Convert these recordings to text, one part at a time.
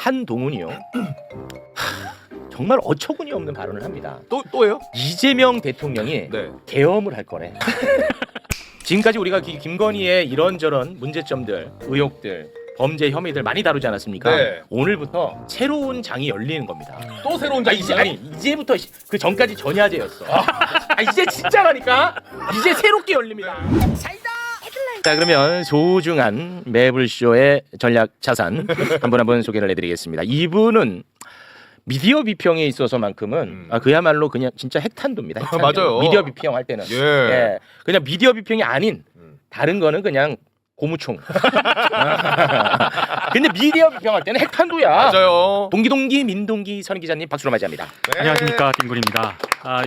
한동훈이요. 정말 어처구니 없는 발언을 합니다. 또예요? 이재명 대통령이 네. 계엄을 할 거래. 지금까지 우리가 김건희의 이런저런 문제점들, 의혹들, 범죄 혐의들 많이 다루지 않았습니까? 네. 오늘부터 새로운 장이 열리는 겁니다. 또 새로운 장이 이제부터 그 전까지 전야제였어. 이제 진짜라니까. 이제 새롭게 열립니다. 자, 그러면 소중한 매불쇼의 전략 자산 한 분 소개를 해드리겠습니다. 이분은 미디어 비평에 있어서만큼은 그야말로 그냥 진짜 핵탄두입니다. 핵탄두. 맞아요. 미디어 비평 할 때는 예. 그냥 미디어 비평이 아닌 다른 거는 그냥 고무총. 근데 미디어 비평할 때는 핵탄두야. 맞아요. 동기 민동기 선 기자님 박수로 맞이합니다. 네. 안녕하십니까, 김군입니다.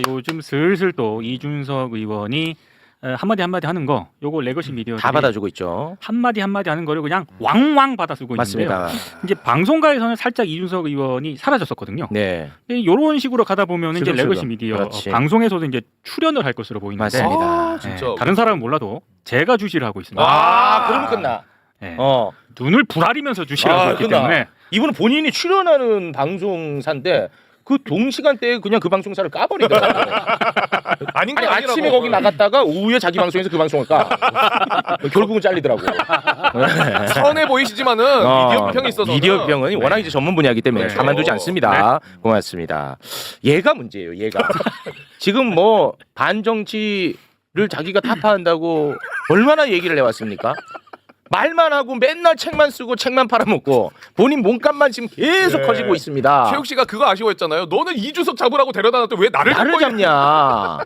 요즘 슬슬 또 이준석 의원이 한마디 하는 거, 요거 레거시 미디어 다 받아주고 있죠. 한마디 하는 거를 그냥 왕왕 받아 쓰고 맞습니다. 있는데요. 이제 방송가에서는 살짝 이준석 의원이 사라졌었거든요. 네, 이런 식으로 가다 보면 이제 슬금슬금. 레거시 미디어 그렇지. 방송에서도 이제 출연을 할 것으로 보이는데 맞습니다. 진짜. 다른 사람은 몰라도 제가 주시를 하고 있습니다. 그러면 끝나. 네. 눈을 부라리면서 주시를 하고 있기 때문에 이분은 본인이 출연하는 방송사인데 그 동시간대에 그냥 그 방송사를 까버리더라고요. 아닌 아니, 거 아침에 거기 나갔다가 오후에 자기 방송에서 그 방송을 까. 결국은 잘리더라고요. 선해 보이시지만은 미디어 비평이 있어서 미디어 비평은 워낙 이제 전문 분야이기 때문에 네. 가만두지 않습니다. 고맙습니다. 얘가 문제예요. 얘가 지금 뭐 반정치를 자기가 타파한다고 얼마나 얘기를 해왔습니까? 말만 하고 맨날 책만 쓰고 책만 팔아먹고 본인 몸값만 지금 계속 네. 커지고 있습니다. 최욱 씨가 그거 아쉬워했잖아요. 너는 이준석 잡으라고 데려다 놨더니 왜 나를 잡냐?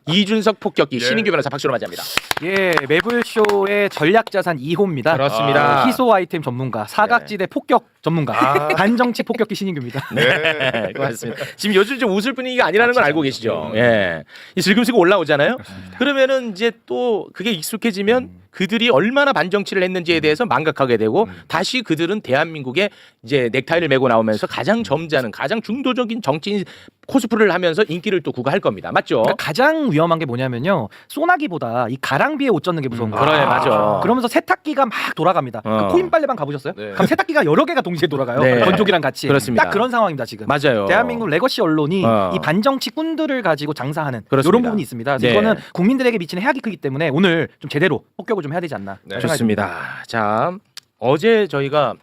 이준석 폭격기 예. 신인규 변호사 박수로 맞이합니다. 예, 매불쇼의 전략자산 2호입니다. 그렇습니다. 희소 아이템 전문가, 사각지대 폭격 전문가, 반정치 폭격기 신인규입니다. 네, 고맙습니다. 지금 요즘 좀 웃을 분위기가 아니라는 걸 알고 계시죠? 예, 이 슬금슬금 올라오잖아요. 그러면은 이제 또 그게 익숙해지면 그들이 얼마나 반정치를 했는지에 대해서 망각하게 되고 다시 그들은 대한민국에 이제 넥타이를 메고 나오면서 가장 점잖은 가장 중도적인 정치인 코스프레를 하면서 인기를 또 구가할 겁니다. 맞죠? 그러니까 가장 위험한 게 뭐냐면요, 소나기보다 이 가랑비에 옷 젖는 게 무서운 거예요. 그래, 맞아. 그러면서 세탁기가 막 돌아갑니다. 그 코인 빨래방 가보셨어요? 네. 그럼 세탁기가 여러 개가 동시에 돌아가요. 네. 건조기랑 같이. 그렇습니다. 딱 그런 상황입니다 지금. 맞아요. 대한민국 레거시 언론이 이 반정치 꾼들을 가지고 장사하는 그렇습니다. 이런 부분이 있습니다. 그래서 네. 이거는 국민들에게 미치는 해악이 크기 때문에 오늘 좀 제대로 폭격을 좀 해야 되지 않나. 네. 좋습니다. 자, 어제 저희가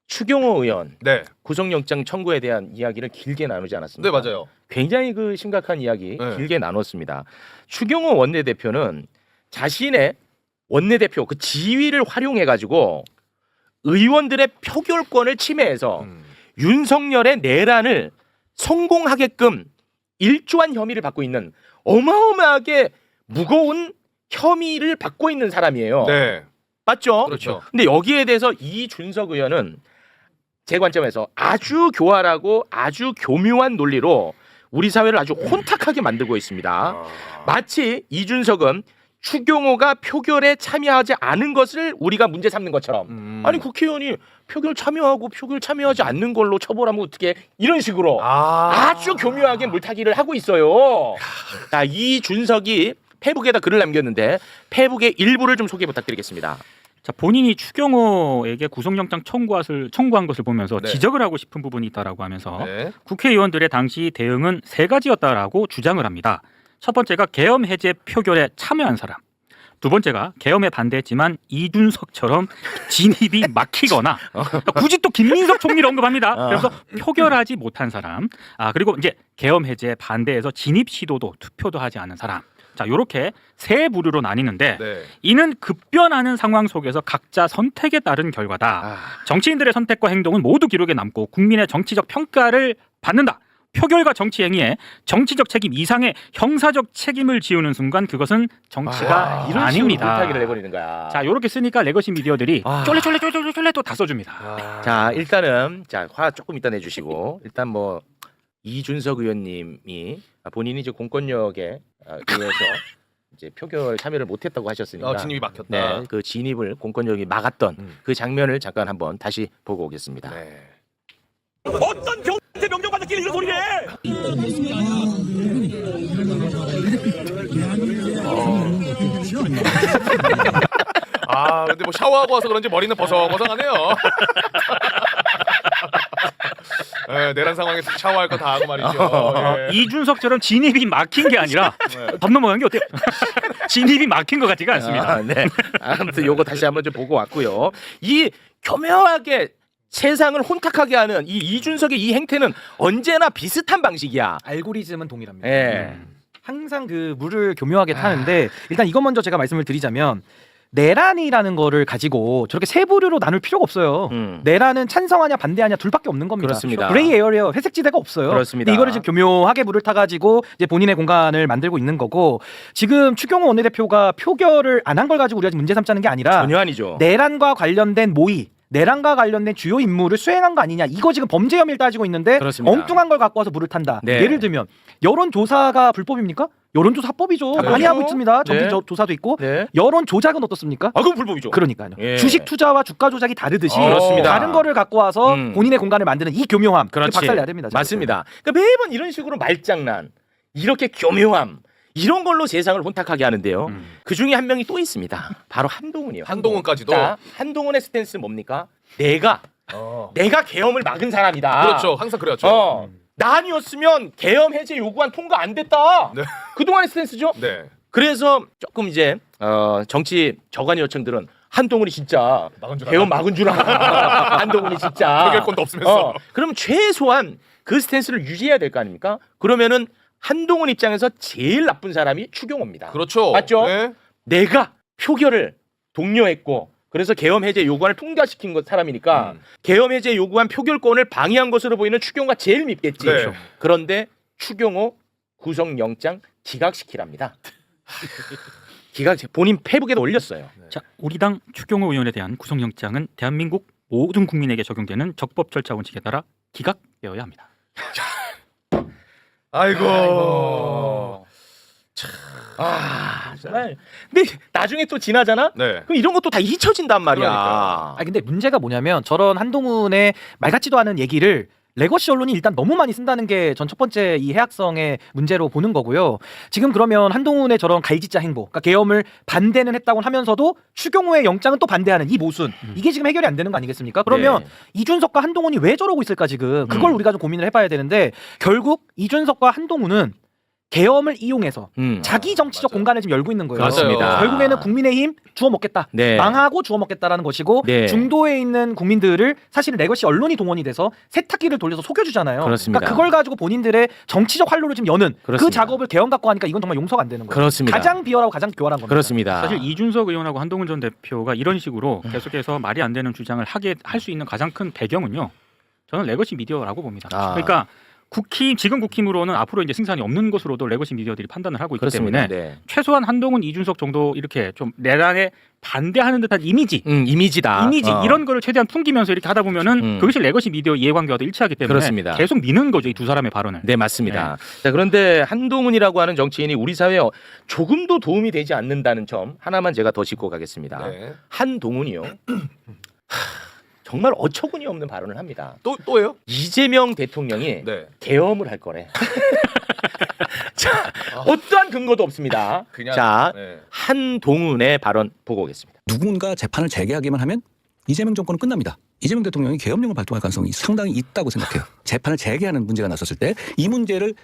추경호 의원 네. 구속영장 청구에 대한 이야기를 길게 나누지 않았습니까? 네, 맞아요. 굉장히 그 심각한 이야기 네. 길게 나눴습니다. 추경호 원내대표는 자신의 원내대표 그 지위를 활용해 가지고 의원들의 표결권을 침해해서 윤석열의 내란을 성공하게끔 일조한 혐의를 받고 있는 어마어마하게 무거운 혐의를 받고 있는 사람이에요. 네. 맞죠? 그렇죠. 근데 여기에 대해서 이준석 의원은 제 관점에서 아주 교활하고 아주 교묘한 논리로 우리 사회를 아주 혼탁하게 만들고 있습니다. 마치 이준석은 추경호가 표결에 참여하지 않은 것을 우리가 문제 삼는 것처럼 아니 국회의원이 표결 참여하고 표결 참여하지 않는 걸로 처벌하면 어떻게 이런 식으로 아주 교묘하게 물타기를 하고 있어요. 자, 이준석이 페북에다 글을 남겼는데 페북의 일부를 좀 소개 부탁드리겠습니다. 자, 본인이 추경호에게 구속영장 청구한 것을 보면서 네. 지적을 하고 싶은 부분이 있다라고 하면서 네. 국회의원들의 당시 대응은 세 가지였다라고 주장을 합니다. 첫 번째가 계엄 해제 표결에 참여한 사람. 두 번째가 계엄에 반대했지만 이준석처럼 진입이 막히거나 굳이 또 김민석 총리를 언급합니다. 그래서 표결하지 못한 사람. 그리고 이제 계엄 해제에 반대해서 진입 시도도 투표도 하지 않은 사람. 자, 이렇게 세 부류로 나뉘는데 네. 이는 급변하는 상황 속에서 각자 선택에 따른 결과다. 정치인들의 선택과 행동은 모두 기록에 남고 국민의 정치적 평가를 받는다. 표결과 정치 행위에 정치적 책임 이상의 형사적 책임을 지우는 순간 그것은 정치가 이런 아닙니다. 물타기를 내버리는 거야. 자, 이렇게 쓰니까 레거시 미디어들이 쫄래 또 다 써줍니다. 자, 일단은 자, 화 조금 이따 내주시고 일단 뭐 이준석 의원님이 본인이 이제 공권력에 의해서 이제 표결 참여를 못했다고 하셨으니까 진입이 막혔다. 네, 그 진입을 공권력이 막았던 그 장면을 잠깐 한번 다시 보고 오겠습니다. 네. 어떤 병한테 명령받았길래 이런 소리를 해? 근데 뭐 샤워하고 와서 그런지 머리는 버석버석하네요. 예, 내란 상황에서 샤워할 거 다 하고 말이죠. 예. 이준석처럼 진입이 막힌 게 아니라 밥 넘어간 게 어때요? 진입이 막힌 것 같지가 않습니다. 네. 아무튼 요거 다시 한번 좀 보고 왔고요. 이 교묘하게 세상을 혼탁하게 하는 이 이준석의 이 행태는 언제나 비슷한 방식이야. 알고리즘은 동일합니다. 예. 항상 그 물을 교묘하게 타는데 일단 이것 먼저 제가 말씀을 드리자면 내란이라는 거를 가지고 저렇게 세 부류로 나눌 필요가 없어요. 내란은 찬성하냐 반대하냐 둘밖에 없는 겁니다. 그렇습니다. 그레이 에어리어 회색 지대가 없어요. 그렇습니다. 근데 이거를 지금 교묘하게 물을 타가지고 이제 본인의 공간을 만들고 있는 거고 지금 추경호 원내대표가 표결을 안 한 걸 가지고 우리가 지금 문제 삼자는 게 아니라 전혀 아니죠. 내란과 관련된 모의 내란과 관련된 주요 임무를 수행한 거 아니냐 이거 지금 범죄 혐의를 따지고 있는데 그렇습니다. 엉뚱한 걸 갖고 와서 물을 탄다. 네. 예를 들면 여론조사가 불법입니까? 여론조사 합법이죠. 합법이죠. 많이 하고 있습니다. 정기 네. 조사도 있고 네. 여론 조작은 어떻습니까? 아, 그건 불법이죠. 그러니까요. 예. 주식 투자와 주가 조작이 다르듯이 그렇습니다. 다른 거를 갖고 와서 본인의 공간을 만드는 이 교묘함 그렇지. 박살내야 됩니다. 맞습니다. 그러니까 매번 이런 식으로 말장난, 이렇게 교묘함 이런 걸로 세상을 혼탁하게 하는데요. 그 중에 한 명이 또 있습니다. 바로 한동훈이요. 한동훈까지도. 자, 한동훈의 스탠스 뭡니까? 내가 계엄을 막은 사람이다. 그렇죠. 항상 그랬죠. 나 아니었으면 계엄 해제 요구안 통과 안 됐다. 네. 그동안의 스탠스죠. 네. 그래서 조금 이제 정치 저간 여청들은 한동훈이 진짜 막은 줄 계엄 막은 줄 알아. 한동훈이 진짜 해결권도 없으면서. 그러면 최소한 그 스탠스를 유지해야 될 거 아닙니까? 그러면은 한동훈 입장에서 제일 나쁜 사람이 추경호입니다. 그렇죠. 맞죠? 네. 내가 표결을 독려했고 그래서 계엄 해제 요구안을 통과시킨 사람이니까 계엄 해제 요구안 표결권을 방해한 것으로 보이는 추경호가 제일 밉겠지. 네. 그런데 추경호 구속영장 기각시키랍니다. 본인 페북에도 올렸어요. 자, 우리 당 추경호 의원에 대한 구속영장은 대한민국 모든 국민에게 적용되는 적법 절차 원칙에 따라 기각되어야 합니다. 아이고. 정말. 근데 나중에 또 지나잖아. 네. 그럼 이런 것도 다 잊혀진단 말이야. 그러니까요. 근데 문제가 뭐냐면 저런 한동훈의 말 같지도 않은 얘기를 레거시 언론이 일단 너무 많이 쓴다는 게 전 첫 번째 이 해악성의 문제로 보는 거고요. 지금 그러면 한동훈의 저런 갈짓자 행보, 그러니까 계엄을 반대는 했다고 하면서도 추경호의 영장은 또 반대하는 이 모순, 이게 지금 해결이 안 되는 거 아니겠습니까? 그러면 네. 이준석과 한동훈이 왜 저러고 있을까 지금 그걸 우리가 좀 고민을 해봐야 되는데 결국 이준석과 한동훈은 계엄을 이용해서 자기 정치적 맞아요. 공간을 지금 열고 있는 거예요. 그렇습니다. 결국에는 국민의힘 주워 먹겠다. 네. 망하고 주워 먹겠다라는 것이고 네. 중도에 있는 국민들을 사실은 레거시 언론이 동원이 돼서 세탁기를 돌려서 속여주잖아요. 그렇습니다. 그러니까 그걸 가지고 본인들의 정치적 활로를 지금 여는 그 그렇습니다. 작업을 계엄 갖고 하니까 이건 정말 용서가 안 되는 거예요. 그렇습니다. 가장 비열하고 가장 교활한 겁니다. 그렇습니다. 사실 이준석 의원하고 한동훈 전 대표가 이런 식으로 계속해서 말이 안 되는 주장을 할 수 있는 가장 큰 배경은요. 저는 레거시 미디어라고 봅니다. 그러니까 지금 국힘으로는 앞으로 이제 승산이 없는 것으로도 레거시 미디어들이 판단을 하고 있기 그렇습니다. 때문에 네. 최소한 한동훈, 이준석 정도 이렇게 좀 내란에 반대하는 듯한 이미지다. 이런 거를 최대한 풍기면서 이렇게 하다 보면은 그것이 레거시 미디어 이해관계와도 일치하기 때문에 그렇습니다. 계속 미는 거죠, 이 두 사람의 발언을. 네, 맞습니다. 자, 그런데 한동훈이라고 하는 정치인이 우리 사회에 조금도 도움이 되지 않는다는 점 하나만 제가 더 짚고 가겠습니다. 네. 한동훈이요. 정말 어처구니 없는 발언을 합니다. 또예요? 이재명 대통령이 네. 계엄을 할 거래. 자, 어떠한 근거도 없습니다. 그냥, 자, 네. 한동훈의 발언 보고 오겠습니다. 누군가 재판을 재개하기만 하면 이재명 정권은 끝납니다. 이재명 대통령이 계엄령을 발동할 가능성이 상당히 있다고 생각해요. 재판을 재개하는 문제가 났었을 때 이 문제를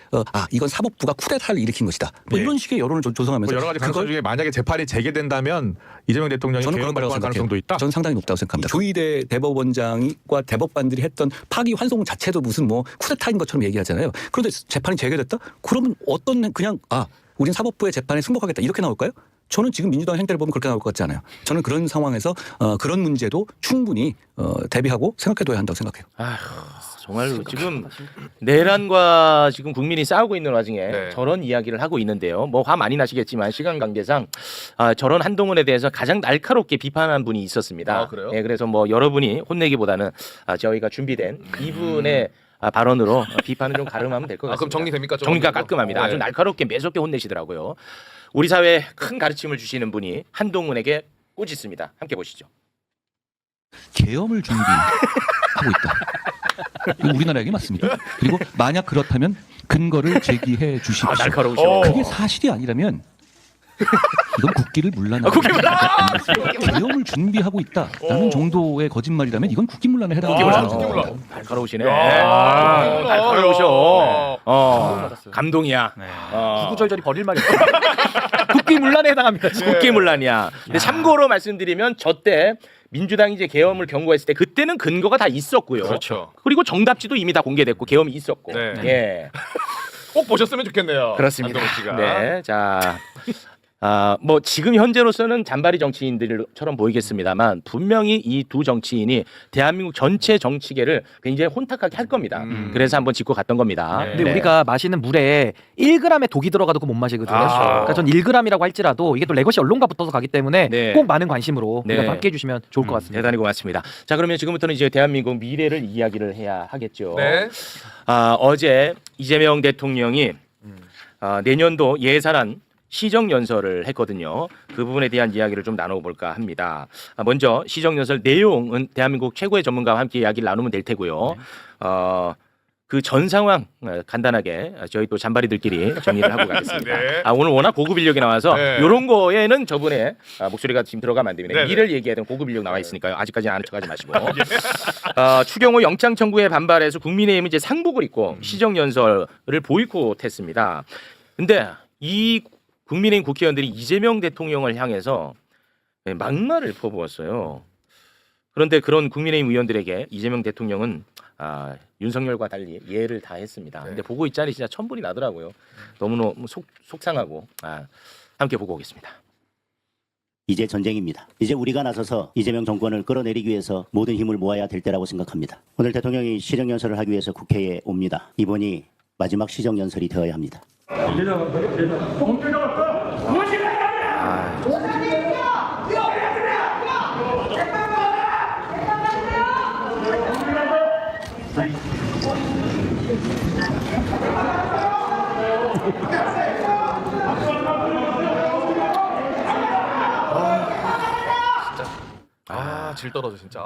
이건 사법부가 쿠데타를 일으킨 것이다. 뭐 이런 식의 여론을 조성하면서 여러 가지 가능성 중에 만약에 재판이 재개된다면 이재명 대통령이 저는 계엄 그런 거라고 발동할 생각해요. 가능성도 있다. 저는 상당히 높다고 생각합니다. 조희대 대법원장과 대법관들이 했던 파기 환송 자체도 무슨 뭐 쿠데타인 것처럼 얘기하잖아요. 그런데 재판이 재개됐다? 그러면 그냥 우린 사법부의 재판에 승복하겠다 이렇게 나올까요? 저는 지금 민주당 행태를 보면 그렇게 나올 것 같지 않아요. 저는 그런 상황에서 그런 문제도 충분히 대비하고 생각해둬야 한다고 생각해요. 정말 지금 내란과 지금 국민이 싸우고 있는 와중에 네. 저런 이야기를 하고 있는데요. 뭐 화 많이 나시겠지만 시간 관계상 저런 한동훈에 대해서 가장 날카롭게 비판한 분이 있었습니다. 그래요? 예, 그래서 뭐 여러분이 혼내기보다는 저희가 준비된 이분의 발언으로 비판은 좀 가름하면 될 것 같습니다. 그럼 정리됩니까? 정리가 깔끔합니다. 네. 아주 날카롭게 매섭게 혼내시더라고요. 우리 사회에 큰 가르침을 주시는 분이 한동훈에게 꼬집습니다. 함께 보시죠. 계엄을 준비하고 있다. 이거 우리나라 얘기 맞습니다. 그리고 만약 그렇다면 근거를 제기해 주십시오. 날카로우셔. 그게 사실이 아니라면 이건 국기를 문란화. 계엄을 준비하고 있다라는 정도의 거짓말이라면 이건 국기문란에 해당하는 거죠. 국기문란. 날카로우시네. 야. 날카로우셔. 받았어요. 감동이야. 네. 구구절절이 버릴 말이 없어요. 국기문란에 해당합니다. 지금. 국기문란이야. 근데 참고로 말씀드리면 저때 민주당이 이제 계엄을 경고했을 때 그때는 근거가 다 있었고요. 그렇죠. 그리고 정답지도 이미 다 공개됐고 계엄이 있었고. 네. 예. 꼭 보셨으면 좋겠네요. 그렇습니다. 한동훈 씨가. 네, 자, 뭐 지금 현재로서는 잔바리 정치인들처럼 보이겠습니다만 분명히 이 두 정치인이 대한민국 전체 정치계를 굉장히 혼탁하게 할 겁니다. 그래서 한번 짚고 갔던 겁니다. 네. 근데 우리가 마시는 물에 1g의 독이 들어가도 그거 못 마시거든요. 그러니까 전 1g이라고 할지라도 이게 또 레거시 언론과 붙어서 가기 때문에 네. 꼭 많은 관심으로 네. 우리가 함께 해주시면 좋을 것 같습니다. 대단히 고맙습니다. 자, 그러면 지금부터는 이제 대한민국 미래를 이야기를 해야 하겠죠. 네. 어제 이재명 대통령이 내년도 예산안 시정연설을 했거든요. 그 부분에 대한 이야기를 좀 나눠볼까 합니다. 먼저 시정연설 내용은 대한민국 최고의 전문가와 함께 이야기를 나누면 될 테고요. 그 전 상황 간단하게 저희 또 잔바리들끼리 정리를 하고 가겠습니다. 네. 오늘 워낙 고급 인력이 나와서 네. 이런 거에는 저분의 목소리가 지금 들어가면 안 됩니다. 네, 네. 일을 얘기하던 고급 인력 나와 있으니까요. 아직까지는 아는 척하지 마시고. 추경호 영장 청구에 반발해서 국민의힘은 이제 상복을 입고 시정연설을 보이콧했습니다. 근데 이 국민의힘 국회의원들이 이재명 대통령을 향해서 막말을 퍼부었어요. 그런데 그런 국민의힘 의원들에게 이재명 대통령은 윤석열과 달리 예를 다했습니다. 근데 보고 있자니 진짜 천불이 나더라고요. 너무너무 속상하고 함께 보고 오겠습니다. 이제 전쟁입니다. 이제 우리가 나서서 이재명 정권을 끌어내리기 위해서 모든 힘을 모아야 될 때라고 생각합니다. 오늘 대통령이 시정연설을 하기 위해서 국회에 옵니다. 이번이 마지막 시정연설이 되어야 합니다. 질 떨어져 진짜.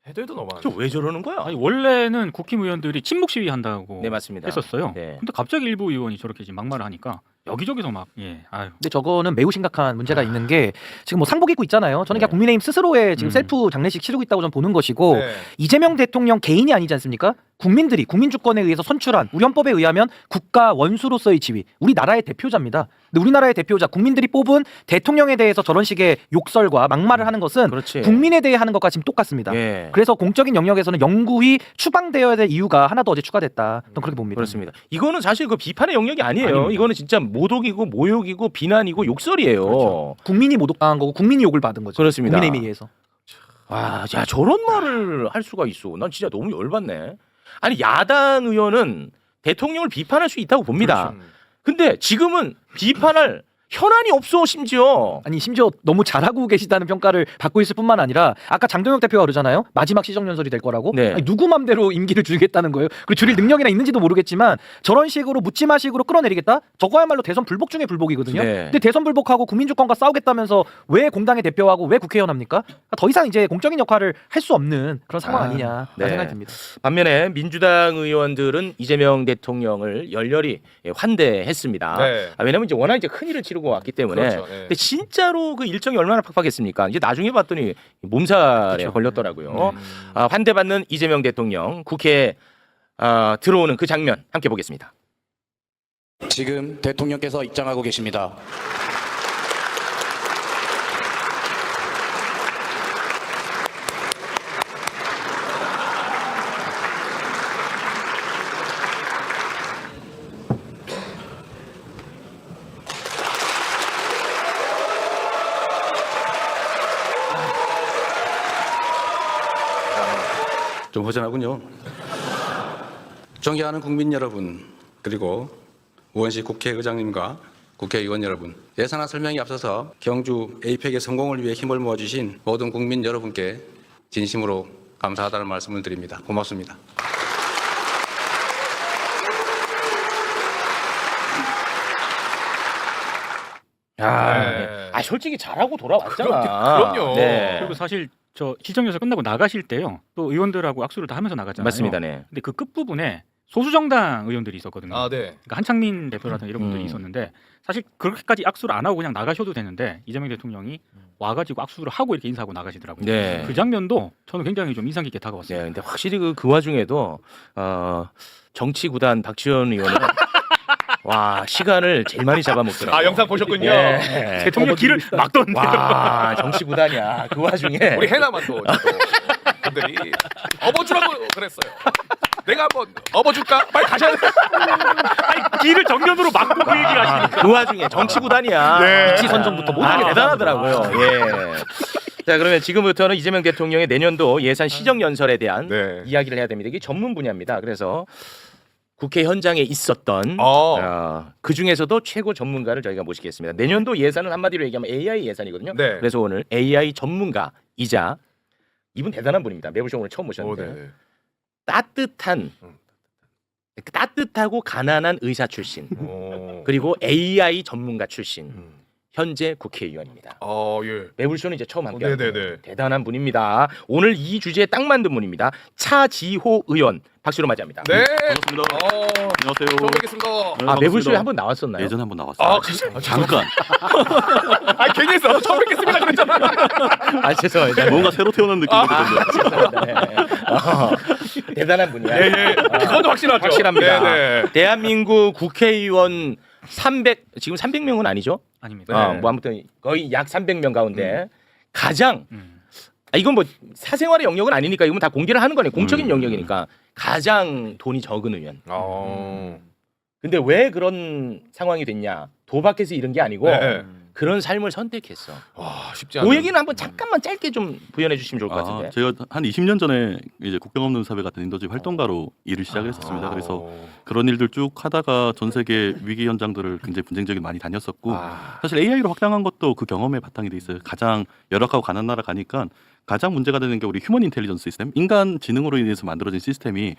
해도 너무 안 저 왜 저러는 거야? 아니 원래는 국힘의원들이 침묵 시위 한다고 네, 맞습니다. 했었어요. 네. 근데 갑자기 일부 의원이 저렇게 지금 막말을 하니까 여기저기서 막 아유. 근데 저거는 매우 심각한 문제가 있는 게 지금 뭐 상복 입고 있잖아요. 저는 그냥 국민의힘 스스로의 지금 셀프 장례식 치르고 있다고 저는 보는 것이고 네. 이재명 대통령 개인이 아니지 않습니까? 국민들이 국민 주권에 의해서 선출한 우리 헌법에 의하면 국가 원수로서의 지위, 우리나라의 대표자입니다. 근데 우리나라의 대표자 국민들이 뽑은 대통령에 대해서 저런 식의 욕설과 막말을 하는 것은 그렇지. 국민에 대해 하는 것과 지금 똑같습니다. 예. 그래서 공적인 영역에서는 영구히 추방되어야 될 이유가 하나 더 어제 추가됐다. 저는 그렇게 봅니다. 그렇습니다. 이거는 사실 그 비판의 영역이 아니에요. 아닙니다. 이거는 진짜 모독이고 모욕이고 비난이고 욕설이에요. 그렇죠. 국민이 모독당한 거고 국민이 욕을 받은 거죠. 그렇습니다. 국민의힘에 의해서. 야, 저런 말을 할 수가 있어. 난 진짜 너무 열받네. 아니 야당 의원은 대통령을 비판할 수 있다고 봅니다. 그렇죠. 근데 지금은 비판할 현안이 없어 심지어. 아니 심지어 너무 잘하고 계시다는 평가를 받고 있을 뿐만 아니라 아까 장동혁 대표가 그러잖아요. 마지막 시정연설이 될 거라고. 네. 아니, 누구 맘대로 임기를 줄이겠다는 거예요. 그리고 줄일 능력이나 있는지도 모르겠지만 저런 식으로 묻지마식으로 끌어내리겠다? 저거야말로 대선 불복 중에 불복이거든요. 네. 근데 대선 불복하고 국민주권과 싸우겠다면서 왜 공당의 대표하고 왜 국회의원 합니까? 그러니까 더 이상 이제 공적인 역할을 할 수 없는 그런 상황 아니냐 네. 생각이 듭니다. 반면에 민주당 의원들은 이재명 대통령을 열렬히 환대했습니다. 네. 왜냐면 이제 워낙 이제 큰 일을 치르고 왔기 때문에. 그렇죠. 네. 근데 진짜로 그 일정이 얼마나 팍팍했습니까? 이제 나중에 봤더니 몸살에 그렇죠. 걸렸더라고요. 환대받는 이재명 대통령 국회에 들어오는 그 장면 함께 보겠습니다. 지금 대통령께서 입장하고 계십니다. 좀 허전하군요. 존경하는 국민 여러분, 그리고 우원식 국회의장님과 국회의원 여러분, 예산안 설명에 앞서서 경주 에이펙의 성공을 위해 힘을 모아주신 모든 국민 여러분께 진심으로 감사하다는 말씀을 드립니다. 고맙습니다. 네. 솔직히 잘하고 돌아왔잖아. 그럼요. 네. 그리고 사실 저 시정연설 끝나고 나가실 때요. 또 의원들하고 악수를 다 하면서 나갔잖아요. 맞습니다. 네. 근데 그 끝부분에 소수정당 의원들이 있었거든요. 아, 네. 그러니까 한창민 대표라든지 이런 분들이 있었는데 사실 그렇게까지 악수를 안 하고 그냥 나가셔도 되는데 이재명 대통령이 와가지고 악수를 하고 이렇게 인사하고 나가시더라고요. 네. 그 장면도 저는 굉장히 좀 인상 깊게 다가왔어요. 네, 근데 확실히 그 와중에도 정치 구단 박지원 의원은 와 시간을 제일 많이 잡아먹더라고요. 아, 영상 보셨군요. 예. 대통령 길을 막던데. 와 정치 구단이야. 그 와중에 우리 해남한도 분들이 업어주라고 그랬어요. 내가 한번 업어줄까? 빨리 가셔야 돼. 아니, 길을 정면으로 막고 그 얘기를 하시니까. 그 와중에 정치 구단이야. 네. 위치 선정부터 모든 게 대단하더라고요. 예. 자 그러면 지금부터는 이재명 대통령의 내년도 예산 시정 연설에 대한 네. 이야기를 해야 됩니다. 이게 전문 분야입니다. 그래서 국회 현장에 있었던 그 중에서도 최고 전문가를 저희가 모시겠습니다. 내년도 예산은 한마디로 얘기하면 AI 예산이거든요. 네. 그래서 오늘 AI 전문가이자 이분 대단한 분입니다. 매부쇼 오늘 처음 모셨는데 오, 네. 따뜻하고 가난한 의사 출신 오. 그리고 AI 전문가 출신 현재 국회의원입니다. 예. 매불쇼는 이제 처음 함께하는 네네네. 대단한 분입니다. 오늘 이 주제에 딱 만든 분입니다. 차지호 의원 박수로 맞이합니다. 네. 반갑습니다. 안녕하세요. 처음 뵙겠습니다. 아 매불쇼에 한번 나왔었나요? 예전에 한번 나왔어요. 아, 진짜? 잠깐. 아, 괜히 했어. 처음 뵙겠습니다 그랬잖아. 아 죄송합니다. 뭔가 새로 태어난 느낌이 들던데. 죄송합니다. 네. 대단한 분이야. 예. 그건 확실하죠. 확실합니다. 네. 대한민국 국회의원 300 지금 300명은 아니죠? 아닙니다. 뭐 아무튼 거의 약 300명 가운데 가장 이건 뭐 사생활의 영역은 아니니까 이건 다 공개를 하는 거네. 공적인 영역이니까 가장 돈이 적은 의원. 근데 왜 그런 상황이 됐냐? 도박해서 이런 게 아니고 네. 그런 삶을 선택했어. 와, 쉽지 않아. 그 얘기는 한번 잠깐만 짧게 좀 부연해 주시면 좋을 것 같은데. 제가 한 20년 전에 이제 국경 없는 사회 같은 인도주의 활동가로 일을 시작했었습니다. 그래서 그런 일들 쭉 하다가 전 세계 위기 현장들을 굉장히 분쟁적인 많이 다녔었고 사실 AI로 확장한 것도 그 경험에 바탕이 돼 있어요. 가장 열악하고 가난한 나라 가니까 가장 문제가 되는 게 우리 휴먼 인텔리전스 시스템, 인간 지능으로 인해서 만들어진 시스템이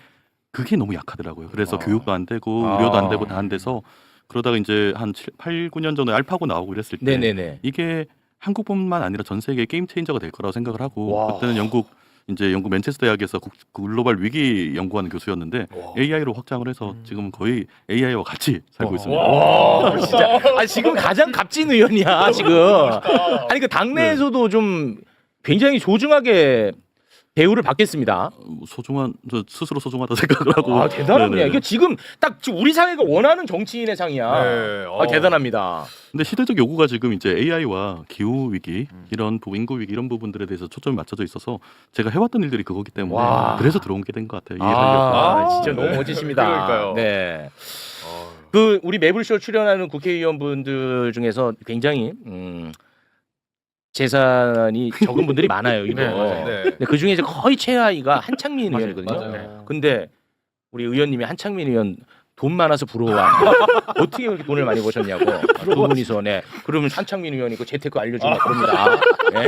그게 너무 약하더라고요. 그래서 교육도 안 되고 의료도 안 되고 다 안 돼서 그러다가 이제 한 8, 9년 전에 알파고 나오고 이랬을 때 네네네. 이게 한국뿐만 아니라 전 세계 게임 체인저가 될 거라고 생각을 하고 와. 그때는 영국 맨체스터 대학에서 글로벌 위기 연구하는 교수였는데 AI로 확장을 해서 지금 거의 AI와 같이 살고 있습니다. 와, 진짜. 아니, 지금 가장 값진 의원이야 지금. 아니 그 당내에서도 좀 굉장히 소중하게 대우를 받겠습니다. 소중한 저 스스로 소중하다 생각을 하고. 아 대단한 분이야. 네네네. 이게 지금 딱 지금 우리 사회가 원하는 정치인의 상이야. 네. 아, 대단합니다. 근데 시대적 요구가 지금 이제 AI와 기후 위기 이런 인구 위기 이런 부분들에 대해서 초점이 맞춰져 있어서 제가 해왔던 일들이 그거기 때문에 와. 그래서 들어온 게 된 것 같아요. 이해하려고. 아, 진짜 네. 너무 멋지십니다. 그러니까요. 네. 그 우리 매불쇼 출연하는 국회의원분들 중에서 굉장히 재산이 적은 분들이 많아요. 이거. 네, 맞아요. 네. 근데 그 중에 이제 거의 최하위가 한창민 맞아요. 의원이거든요. 맞아요. 근데 우리 의원님이 한창민 의원 돈 많아서 부러워. 어떻게 그렇게 돈을 많이 버셨냐고. 두 분이서 네. 그러면 한창민 의원이 그 재테크 알려주면 그럽니다. 네.